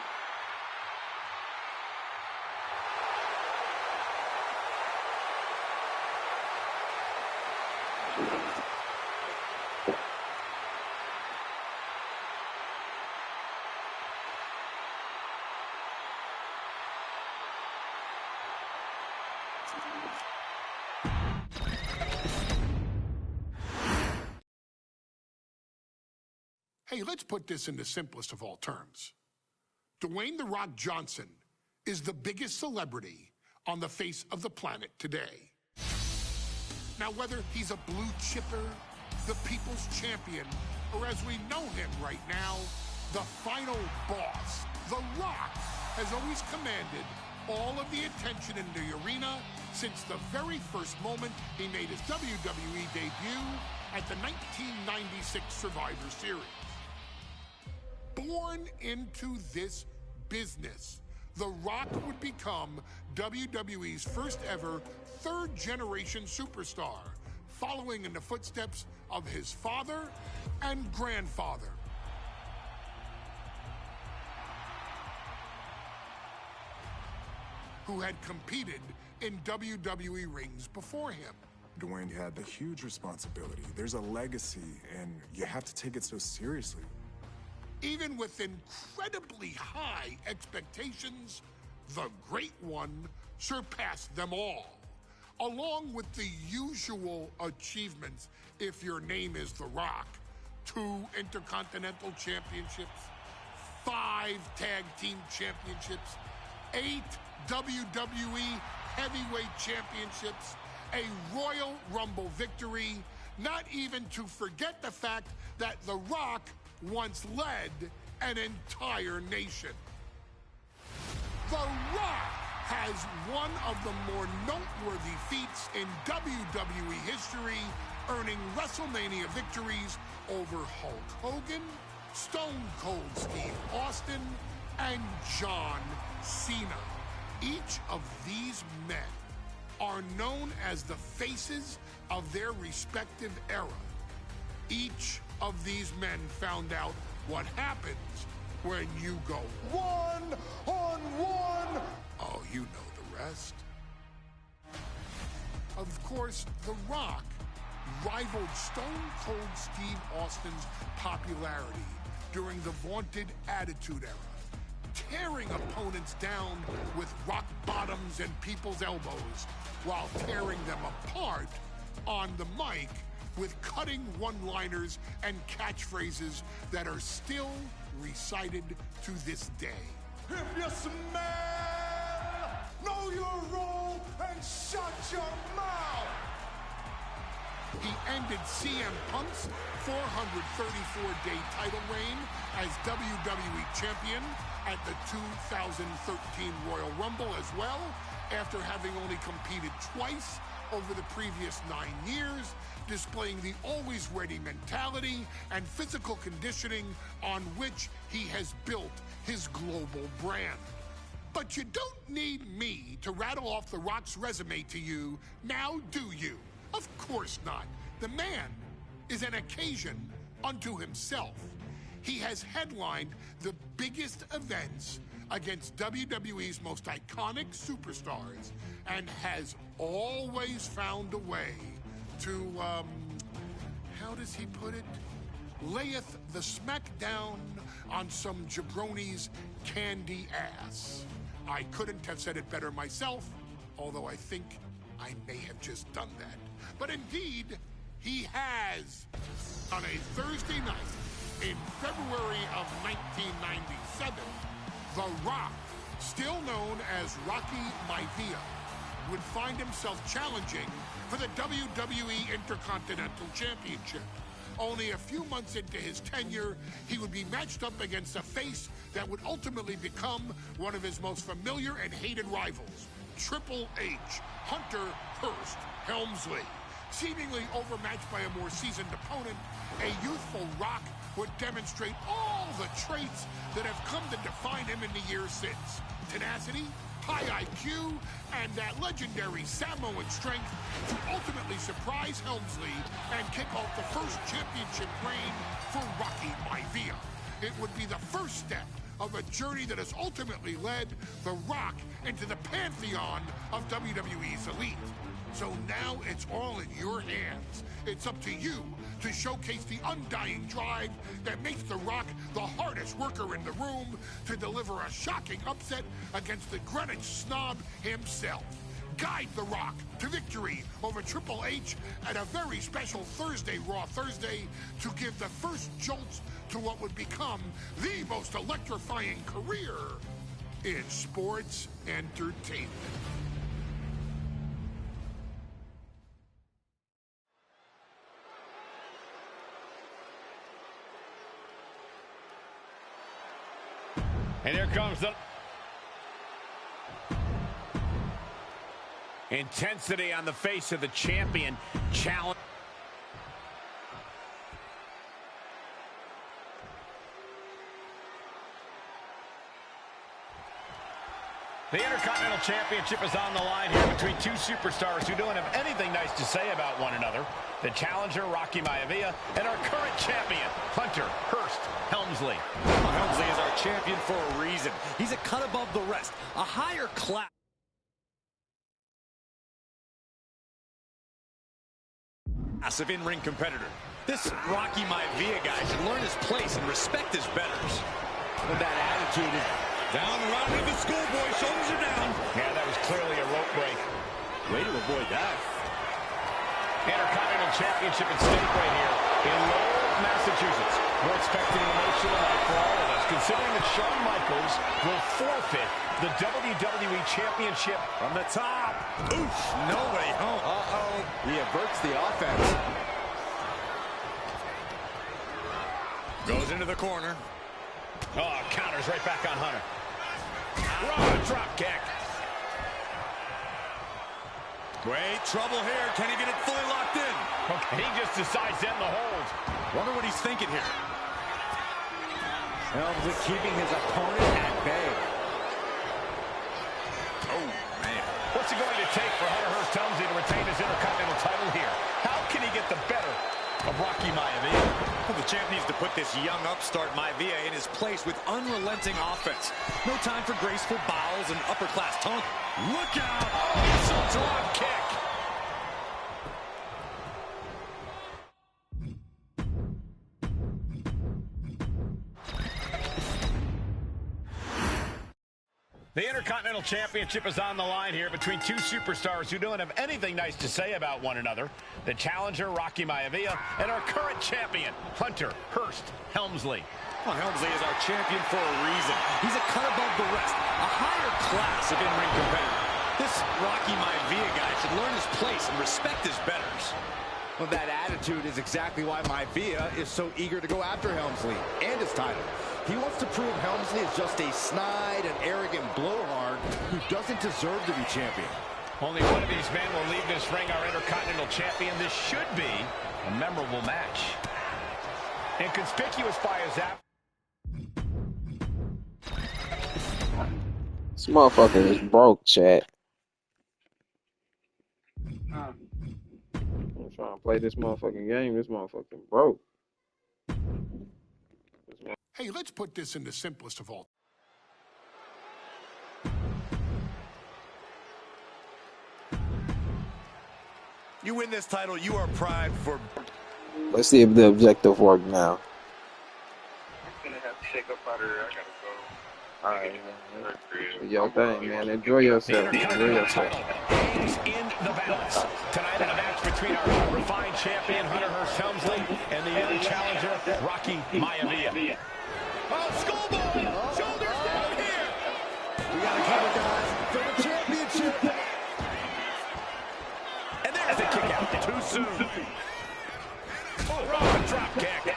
Hey, let's put this in the simplest of all terms. Dwayne "The Rock" Johnson is the biggest celebrity on the face of the planet today. Now, whether he's a blue chipper, the people's champion, or as we know him right now, the final boss, The Rock has always commanded all of the attention in the arena since the very first moment he made his WWE debut at the 1996 Survivor Series. Born into this business, The Rock would become WWE's first ever third-generation superstar, following in the footsteps of his father and grandfather. Who had competed in WWE rings before him. Dwayne, you had a huge responsibility. There's a legacy, and you have to take it so seriously. Even with incredibly high expectations, the Great One surpassed them all, along with the usual achievements if your name is The Rock. 2 Intercontinental Championships, 5 Tag Team Championships, 8 WWE Heavyweight Championships, a Royal Rumble victory, not even to forget the fact that The Rock once led an entire nation. The Rock has one of the more noteworthy feats in WWE history, earning WrestleMania victories over Hulk Hogan, Stone Cold Steve Austin, and John Cena. Each of these men are known as the faces of their respective era. Each of these men found out what happens when you go one-on-one. Oh, you know the rest. Of course, The Rock rivaled Stone Cold Steve Austin's popularity during the vaunted Attitude Era, tearing opponents down with rock bottoms and people's elbows while tearing them apart on the mic with cutting one-liners and catchphrases that are still recited to this day. If you smell, know your role and shut your mouth. He ended CM Punk's 434-day title reign as WWE Champion at the 2013 Royal Rumble as well, after having only competed twice over the previous 9 years, displaying the always-ready mentality and physical conditioning on which he has built his global brand. But you don't need me to rattle off The Rock's resume to you, now do you? Of course not. The man is an occasion unto himself. He has headlined the biggest events against WWE's most iconic superstars and has always found a way to, how does he put it? Layeth the smackdown on some jabroni's candy ass. I couldn't have said it better myself, although I think I may have just done that. But indeed, he has. On a Thursday night in February of 1997, The Rock, still known as Rocky Maivia, would find himself challenging for the WWE Intercontinental Championship. Only a few months into his tenure, he would be matched up against a face that would ultimately become one of his most familiar and hated rivals, Triple H, Hunter Hearst Helmsley. Seemingly overmatched by a more seasoned opponent, a youthful Rock would demonstrate all the traits that have come to define him in the years since. Tenacity, high IQ, and that legendary Samoan strength to ultimately surprise Helmsley and kick off the first championship reign for Rocky Maivia. It would be the first step of a journey that has ultimately led The Rock into the pantheon of WWE's elite. So now it's all in your hands. It's up to you to showcase the undying drive that makes The Rock the hardest worker in the room to deliver a shocking upset against the Greenwich snob himself. Guide The Rock to victory over Triple H at a very special Thursday, Raw Thursday, to give the first jolts to what would become the most electrifying career in sports entertainment. And here comes the intensity on the face of the champion. Challenge. The Intercontinental Championship is on the line here between two superstars who don't have anything nice to say about one another. The challenger, Rocky Maivia, and our current champion, Hunter Hearst Helmsley. Well, Helmsley is our champion for a reason. He's a cut above the rest, a higher class. Massive in-ring competitor. This Rocky Maivia guy should learn his place and respect his betters. With that attitude is down around with the schoolboy, shoulders are down. Yeah, that was clearly a rope break. Way to avoid that. Intercontinental Championship at stake right here in Lowell, Massachusetts. We're expecting an emotional night for all of us, considering that Shawn Michaels will forfeit the WWE Championship. From the top. Oof, no way home. Uh-oh. He averts the offense. Goes into the corner. Oh, counters right back on Hunter. Raw drop kick. Great trouble here. Can he get it fully locked in? Okay, he just decides to end the hold. Wonder what he's thinking here. Helmsley keeping his opponent at bay. Oh, man. What's it going to take for Hunter Hearst Helmsley to retain his Intercontinental title here? How can he get the better of Rocky Maivia? Well, the champ needs to put this young upstart Maivia in his place with unrelenting offense. No time for graceful bows and upper-class tone. Look out! Oh, it's a drop kick. The Intercontinental Championship is on the line here between two superstars who don't have anything nice to say about one another. The challenger, Rocky Maivia, and our current champion, Hunter Hearst Helmsley. Well, Helmsley is our champion for a reason. He's a cut above the rest, a higher class of in-ring competitor. This Rocky Maivia guy should learn his place and respect his betters. Well, that attitude is exactly why Maivia is so eager to go after Helmsley and his title. He wants to prove Helmsley is just a snide and arrogant blowhard who doesn't deserve to be champion. Only one of these men will leave this ring our Intercontinental Champion. This should be a memorable match. Inconspicuous by his app. This motherfucker is broke, chat. I'm trying to play this motherfucking game. This motherfucking broke. Hey, let's put this in the simplest of all. You win this title, you are primed for... Let's see if the objective worked now. I'm gonna have to shake up out of here. I gotta go. Alright, man. Yo, thing, man. Enjoy yourself. Enjoy yourself. Hangs in the balance. Tonight in a match between our refined champion, Hunter Hearst Helmsley, and the young challenger, Rocky Maivia. Oh, schoolboy! Shoulders down here! We gotta cover, guys, for the championship. And there's the kick out. Too soon. Oh, Rocky drop kick.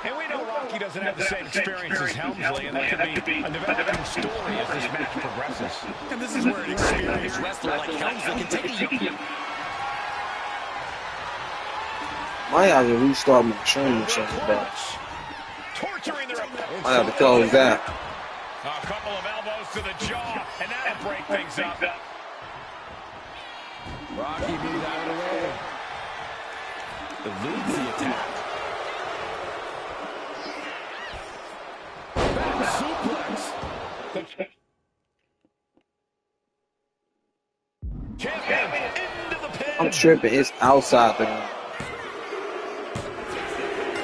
And we know Rocky doesn't have the same experience as Helmsley, and that could be a developing story as this match progresses. And this is where an experienced wrestler like Helmsley can take a... Might have to restart my training session back. Torturing their opponent. I have to close that. A couple of elbows to the jaw, and that'll break things up. Rocky moves out of the way. Eludes the attack. Back suplex. Champion into the pin. I'm tripping. It's outside the ring.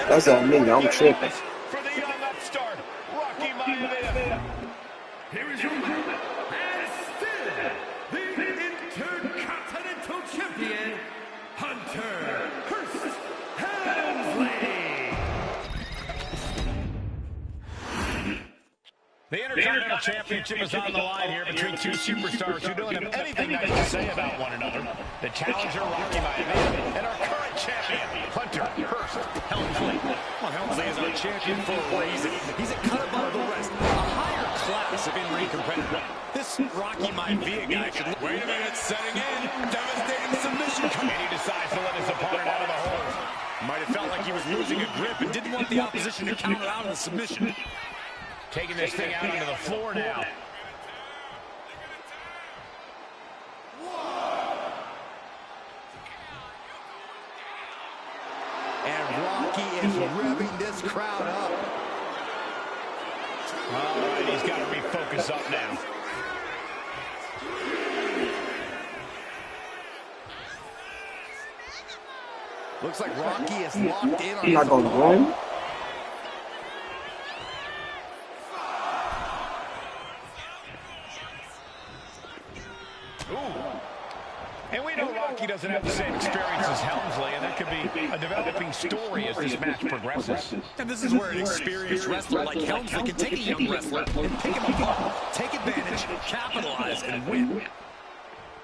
That's on me. I'm tripping. For the young upstart, Rocky Maivia. Here is your opponent, and still the Intercontinental Champion, Hunter Hearst Helmsley. The Intercontinental Championship is on the line here between two superstars who don't have anything nice to say about one another. The challenger, Rocky Maivia, and our current champion, Hunter Hearst first, Helmsley. Well, Helmsley is our champion for a reason. He's a cut above the rest, a higher class of in-ring competitor. This Rocky Maivia guy should... Wait a minute, setting in. Devastating submission. And he decides to let his opponent out of the hold. Might have felt like he was losing a grip and didn't want the opposition to counter out of the submission. Taking this thing out onto the floor now. And Rocky is revving this crowd up. All right, he's got to refocus up now. Looks like Rocky is locked in on He's not going to win. And we know Rocky doesn't have the same experience as Helmsley, and that could be a developing story as this match progresses. And this is where an experienced wrestler like Helmsley can take a young wrestler and pick him apart, take advantage, capitalize, and win.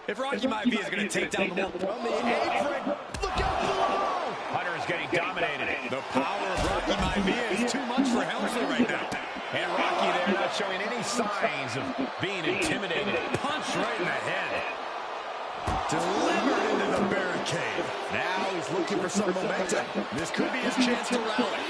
If Rocky Maivia is going to take down the wall from the apron, look out below! Hunter is getting dominated. The power of Rocky Maivia is too much for Helmsley right now. And Rocky there not showing any signs of being intimidated. Punch right in the head. Delivered into the barricade. Now he's looking for some momentum. This could be his chance to rally.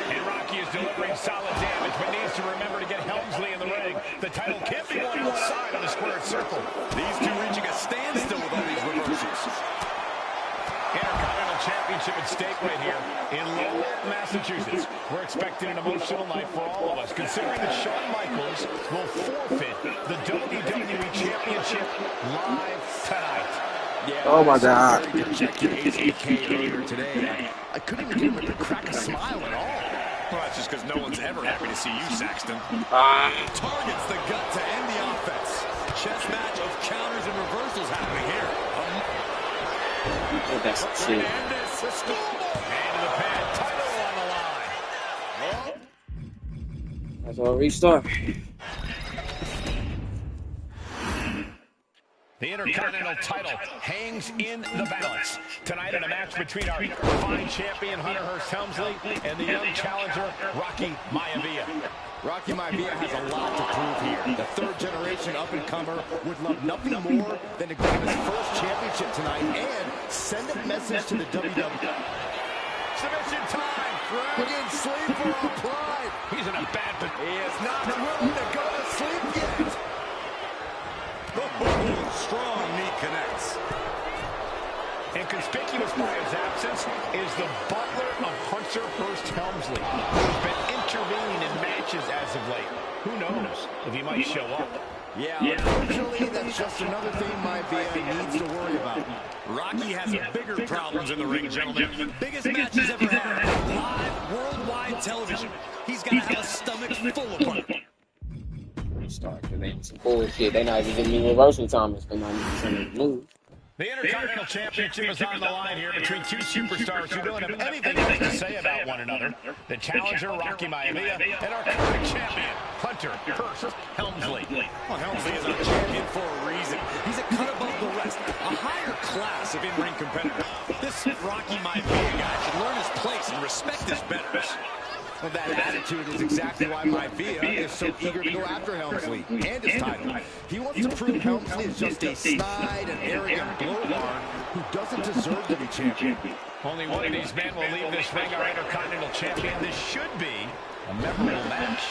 And Rocky is delivering solid damage, but needs to remember to get Helmsley in the ring. The title can't be won outside of the squared circle. These two reaching a standstill with all these reversals. Intercontinental Championship at stake right here in Lowell, Massachusetts. We're expecting an emotional night for all of us, considering that Shawn Michaels will forfeit the WWE Championship live tonight. Yeah, oh my God. earlier today. I couldn't even get him to crack a smile at all. Well, that's just because no one's ever happy to see you, Saxton. Targets the gut to end the offense. Chess match of counters and reversals happening here. That's shit. And the pad, title on the line. That's all restart. The Intercontinental title hangs in the balance. Tonight in a match between our fine champion, Hunter Hearst Helmsley, and the young challenger, Rocky Maivia. Rocky Maivia has a lot to prove here. The third-generation up-and-comer would love nothing more than to grab his first championship tonight and send a message to the WWE. Submission time. Dragon sleeper applied. He's in a bad position. He is not willing to go to sleep yet. Strong knee connects. And conspicuous by his absence is the butler of Hunter Hearst Helmsley, who's been intervening in matches as of late. Who knows if he might show up? Yeah, unfortunately, that's just another thing Maivia needs to worry about. Rocky has bigger problems in the ring, gentlemen. Biggest match he's ever had. Live, worldwide television. He's got to have a stomach full of fun. Start doing some bullshit. They're not even giving me reversal time. They're not even sending move. The Intercontinental Championship is on the line here between two superstars who don't have anything else to say about one another. The challenger, Rocky Maivia, and our current champion, Hunter Hearst Helmsley. Well, Helmsley is our champion for a reason. He's a cut above the rest, a higher class of in-ring competitor. This Rocky Maivia guy should learn his place and respect his betters. Well, that attitude is exactly why Maivia is so eager to go after Helmsley and his title. He wants to prove Helmsley is just a snide and arrogant blowhard who doesn't deserve to be champion. Only one of these men will leave this ring our Intercontinental Champion. This should be a memorable match.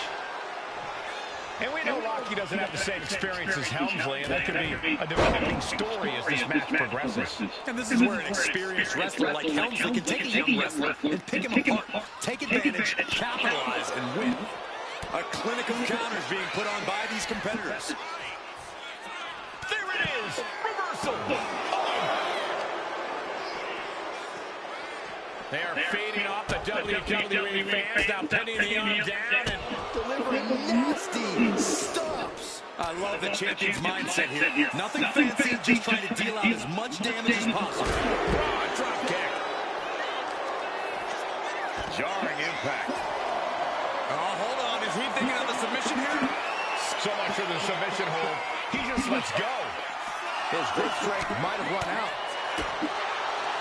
And we know Rocky doesn't have the same experience as Helmsley, and that could be a developing story as this match progresses. And this is where an experienced wrestler like Helmsley can take a young wrestler and pick him apart, take advantage, capitalize, and win. A clinic of counters being put on by these competitors. There it is! Reversal! They are feeding off the WWE fans, now pinning the young down and delivering nasty stops. I love the champion's mindset here. Nothing fancy, just trying to deal out as much damage as possible. Broad drop kick. Jarring impact. Oh, hold on. Is he thinking of a submission here? So much for the submission hold. He just lets go. His grip strength might have run out.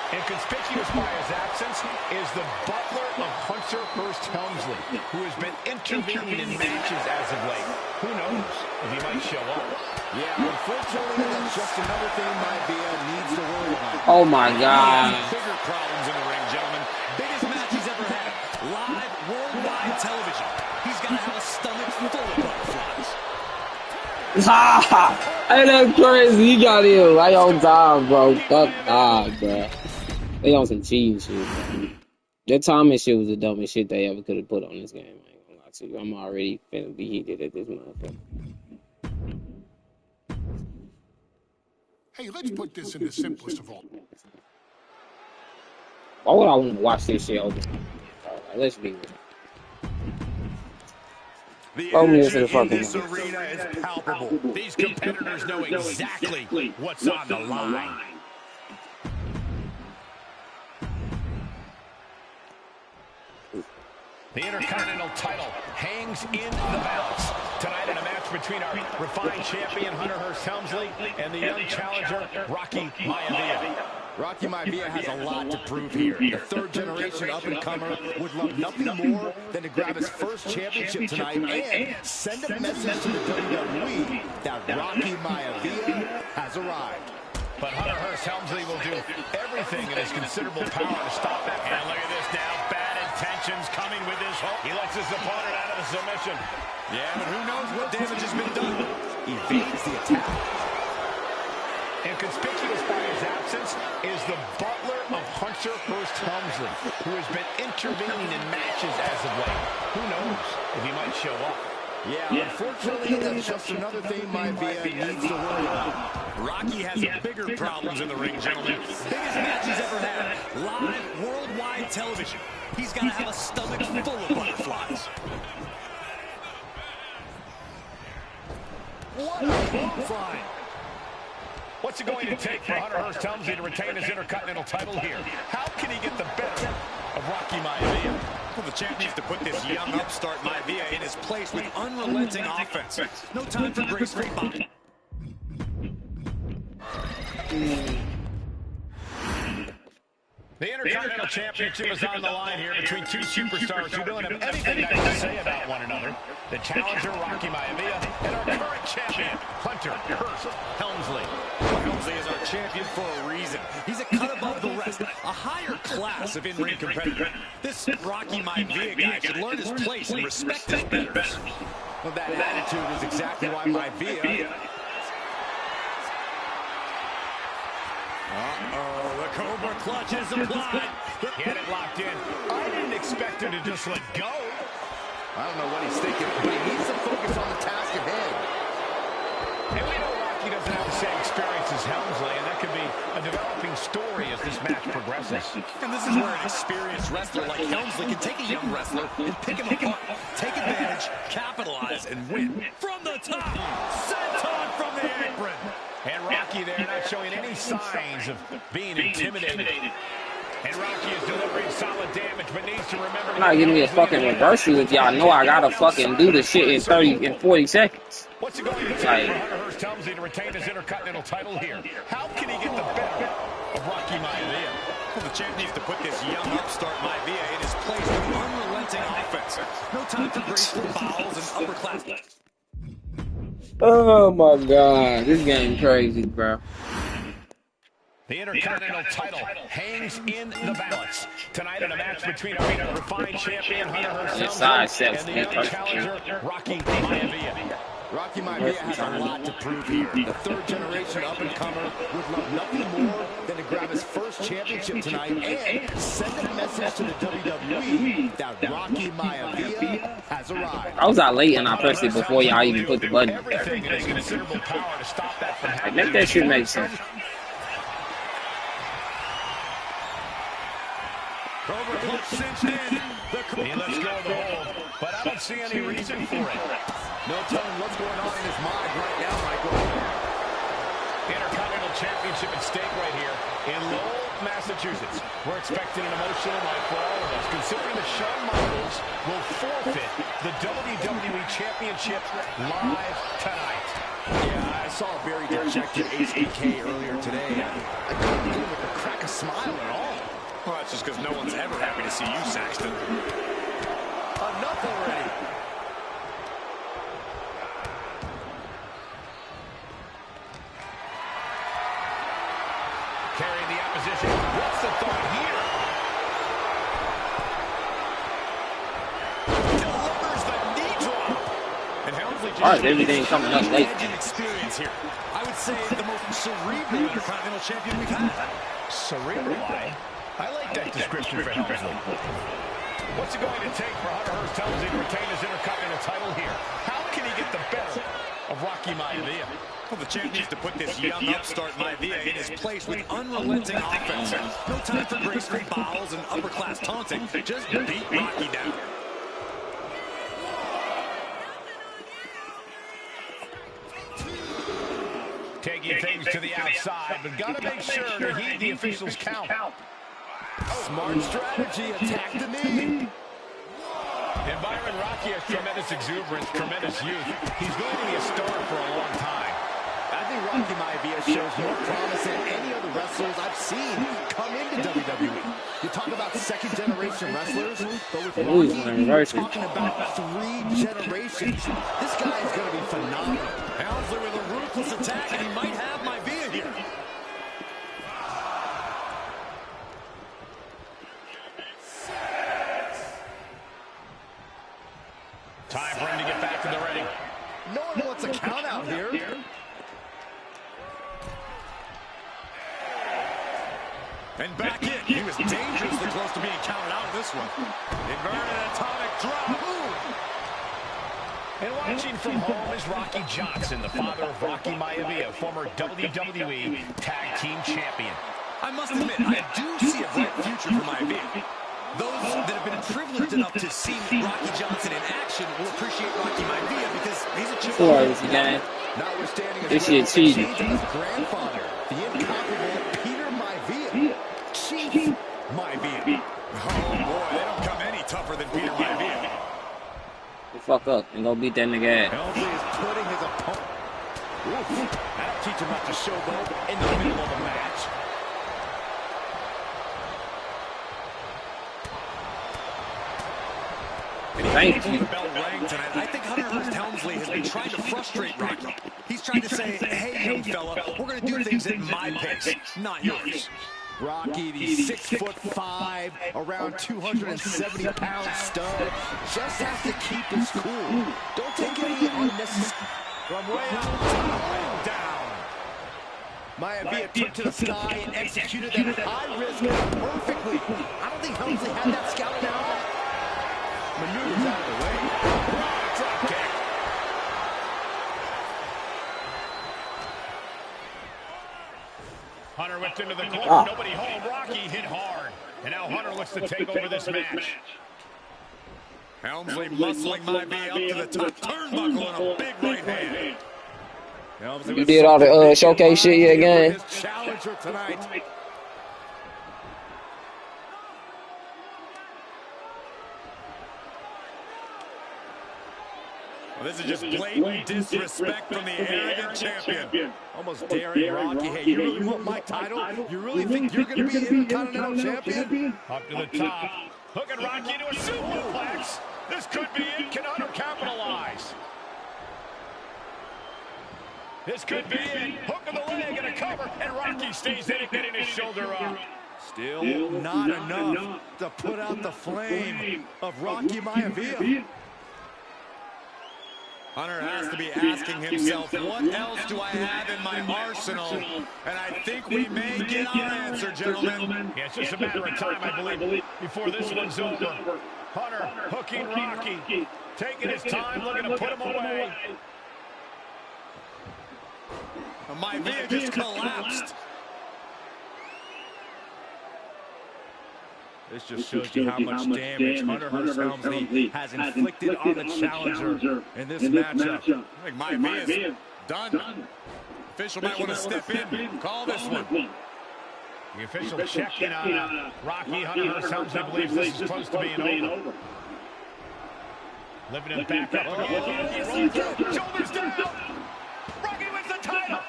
And conspicuous by his absence is the butler of Hunter Hearst Helmsley, who has been intervening in matches as of late. Who knows if he might show up? Yeah, unfortunately, that's just another thing Maivia needs to worry about. Oh my God. Bigger problems in the ring, gentlemen. Biggest match he's ever had. Live worldwide television. He's got to have a stomach full of butterflies. Hey, that's crazy. You got him right on time, bro. Fuck God, bro. They on some cheating shit, bro. That timing shit was the dumbest shit they ever could have put on this game. I ain't gonna lie to you. I'm already finna be heated at this motherfucker. Hey, let's put this in the simplest of all. Why would I want to watch this shit over? Let's be real. The Throw me into energy the in fucking this arena is palpable. These competitors know exactly what's on the line. The Intercontinental title hangs in the balance. Tonight in a match between our refined champion, Hunter Hearst Helmsley, and the young challenger, Rocky Maivia. Rocky Maivia has a lot to prove here. The third-generation up-and-comer would love nothing more than to grab his first championship tonight and send a message to the WWE that Rocky Maivia has arrived. But Hunter Hearst Helmsley will do everything in his considerable power to stop that. And look at this now. Bad intentions coming with this hook. He lets his opponent out of the submission. Yeah, but who knows what damage has been done. Evades the attack. And conspicuous by his absence is the butler of Hunter Hearst Helmsley, who has been intervening in matches as of late. Who knows if he might show up? Yeah, unfortunately, that's just another thing Maivia needs to worry about. Rocky has bigger problems in the ring, gentlemen. Biggest match he's ever had. Live worldwide television. He's got to have a stomach full of butterflies. What a clothesline. What's it going to take for Hunter Hearst Helmsley to retain his Intercontinental title here? How can he get the better of Rocky Maivia? Well, the champ needs to put this young upstart Maivia in his place with unrelenting offense. No time for graceful body. The Intercontinental Championship is on the line here between two superstars who don't have anything nice to say about one another. The challenger, Rocky Maivia, and our current champion, Hunter Hearst Helmsley. Helmsley is our champion for a reason. He's a cut above the rest, a higher class of in-ring competitor. This Rocky Maivia guy should learn his place and respect his betters. Well, that attitude is exactly why Maivia... Uh-oh, the Cobra clutch is applied. He had it locked in. I didn't expect him to just let go. I don't know what he's thinking, but he needs to focus on the task at hand. And we know Rocky doesn't have the same experience as Helmsley, and that could be a developing story as this match progresses. And this is where an experienced wrestler like Helmsley can take a young wrestler and pick him apart, take advantage, capitalize, and win. From the top, senton from the apron. And Rocky there not showing any signs of being intimidated. And Rocky is delivering solid damage, but needs to remember... I'm not giving me a fucking reversal if y'all know I gotta fucking do the shit in 40 seconds. What's it going to take for Hunter Hearst Helmsley to retain his Intercontinental title here? How can he get the better of Rocky Maivia? Well, the champ needs to put this young upstart Maivia in his place with unrelenting offense. No time for graceful fouls and upperclass. Oh my God, this game crazy, bro. The Intercontinental title hangs in the balance. Tonight in a match between our refined champion, Hunter Hearst Helmsley, and the young challenger, Rocky Maivia. Rocky Maivia has a lot to prove here. The third-generation up-and-comer would love nothing more than to grab his first championship tonight and send a message to the WWE that Rocky Maivia has arrived. I was out late and I pressed it before y'all even put the button. Everything in his considerable power to stop that from happening. Make that shit make sense. Cobra clutch cinched in. He lets go of the hold, but I don't see any reason for it. No telling what's going on in his mind right now, Michael. Intercontinental Championship at stake right here in Lowell, Massachusetts. We're expecting an emotional night for all of us, considering that Shawn Michaels will forfeit the WWE Championship live tonight. Yeah, I saw a very dejected HBK earlier today. I couldn't get him to crack a smile at all. Well, that's just because no one's ever happy to see you, Saxton. Enough already. Carrying the opposition. What's the thought here? Delivers the knee drop. And Helmsley just... All right, everything coming up late. Experience here. I would say the most cerebral Intercontinental Champion we've had. Cerebral, I like that description for Helmsley. What's it going to take for Hunter Hearst Helmsley to retain his Intercontinental title here? How can he get the better of Rocky Maivia? Well, the champ needs to put this young upstart Maivia in his place with unrelenting offense. No time for graceful bows and upper-class taunting. Just beat Rocky down. Taking things to the outside, but got to make sure to heed the officials' count. Smart strategy, attack the knee. And Byron, Rocky has tremendous exuberance, tremendous youth. He's going to be a star for a long time. I think Rocky Maivia shows more promise than any other wrestlers I've seen come into WWE. You talk about second-generation wrestlers, but with Rocky, you're talking about 3 generations. This guy is going to be phenomenal. Helmsley with a ruthless attack, and he might have Maivia here. Time for him to get back to the ring. No one wants a count out here. And back in. He was dangerously close to being counted out of this one. Inverted atomic drop. Ooh. And watching from home is Rocky Johnson, the father of Rocky Maivia, former WWE Tag Team Champion. I must admit, I do see a bright future for Maivia. Those that have been privileged enough to see Rocky Johnson in action will appreciate Rocky Maivia because he's a champion. Notwithstanding this shit cheating. His grandfather, the incomparable Peter Maivia. Chief Maivia. Oh boy, they don't come any tougher than Peter Maivia. Fuck up and go beat that nigga ass. Helmsley is putting his opponent. That'll teach him not to showboat in the middle of a match. Thank you. I think Hunter Hearst Helmsley has been trying to frustrate Rocky. He's trying to say, hey, young fella, we're going to do things at my pace, not yours. Rocky, the 6'5", around 270-pound stud, just has to keep his cool. Don't take any unnecessary... From way out, down. Maivia took to the sky and executed that high risk perfectly. I don't think Helmsley had that scouted out. Maneuvers out of the way. Drop kick. Hunter whipped into the corner. Nobody home. Rocky hit hard. And now Hunter looks to take over this match. Helmsley muscling Maivia up to the top turnbuckle and a big right hand. You did all the showcase shit yet again? His challenger tonight. Well, this is just blatant disrespect from the arrogant champion. Almost daring Rocky. Hey, you really want my title? You really think you're going to be Intercontinental Champion? Up to the top. Hooking Rocky into a superplex. This could be it. Can Hunter capitalize? This could be it. Hook of the leg and a cover. And Rocky stays in it, getting his shoulder up. Still not enough to put out the flame of Rocky Maivia. Hunter has to be asking himself, what else do I have in my arsenal? And I think we may get our answer, gentlemen. Yeah, it's just a matter of time, I believe, before this one's over. Hunter hooking Rocky, taking his time, looking to put him away. Maivia just collapsed. This just shows you how much damage Hunter Hearst Helmsley has inflicted on the challenger in this matchup. I think Maivia's done. official might want to step in, call this one. The official checking on Rocky Hunter. Sounds like believes this is close to being over. Living him back up again. He rolls through. Shoulders down. Rocky wins the title.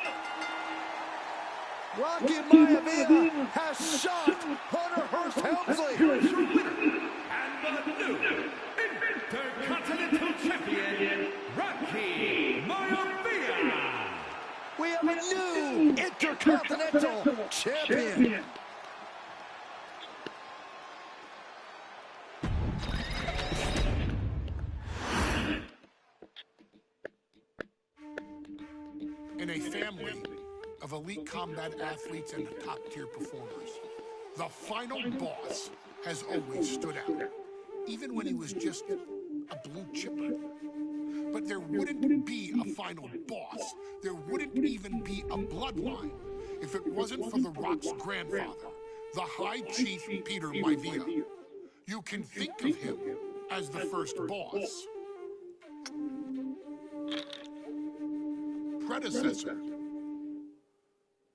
Rocky Maivia has shot Hunter Hearst Helmsley. Here's your winner, and the new Intercontinental Champion, Rocky Maivia. We have a new Intercontinental Champion. In a family of elite combat athletes and top-tier performers, the final boss has always stood out, even when he was just a blue chipper. But there wouldn't be a final boss. There wouldn't even be a bloodline if it wasn't for The Rock's grandfather, the High Chief Peter Maivia. You can think of him as the first boss. Predecessor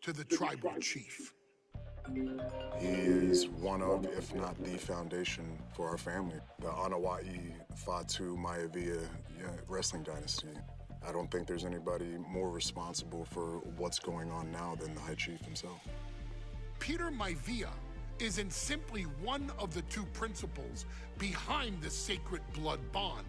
to the tribal chief. He is one of, if not the foundation for our family. The Anoa'i Fatu Maivia wrestling dynasty. I don't think there's anybody more responsible for what's going on now than the High Chief himself. Peter Maivia isn't simply one of the two principals behind the sacred blood bond.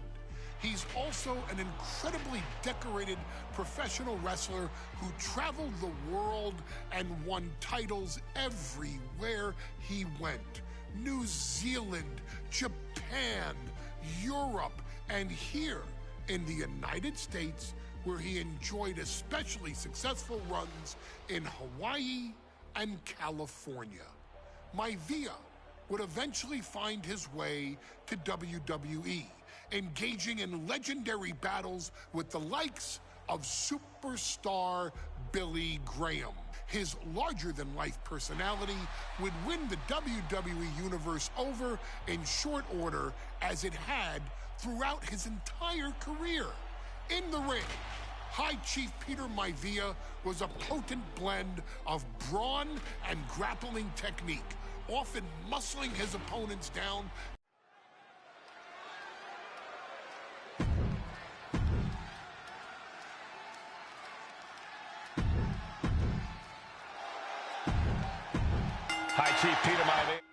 He's also an incredibly decorated professional wrestler who traveled the world and won titles everywhere he went. New Zealand, Japan, Europe, and here in the United States, where he enjoyed especially successful runs in Hawaii and California. Maivia would eventually find his way to WWE, engaging in legendary battles with the likes of superstar Billy Graham. His larger-than-life personality would win the WWE Universe over in short order, as it had throughout his entire career. In the ring, High Chief Peter Maivia was a potent blend of brawn and grappling technique, often muscling his opponents down. High Chief Peter Maivia.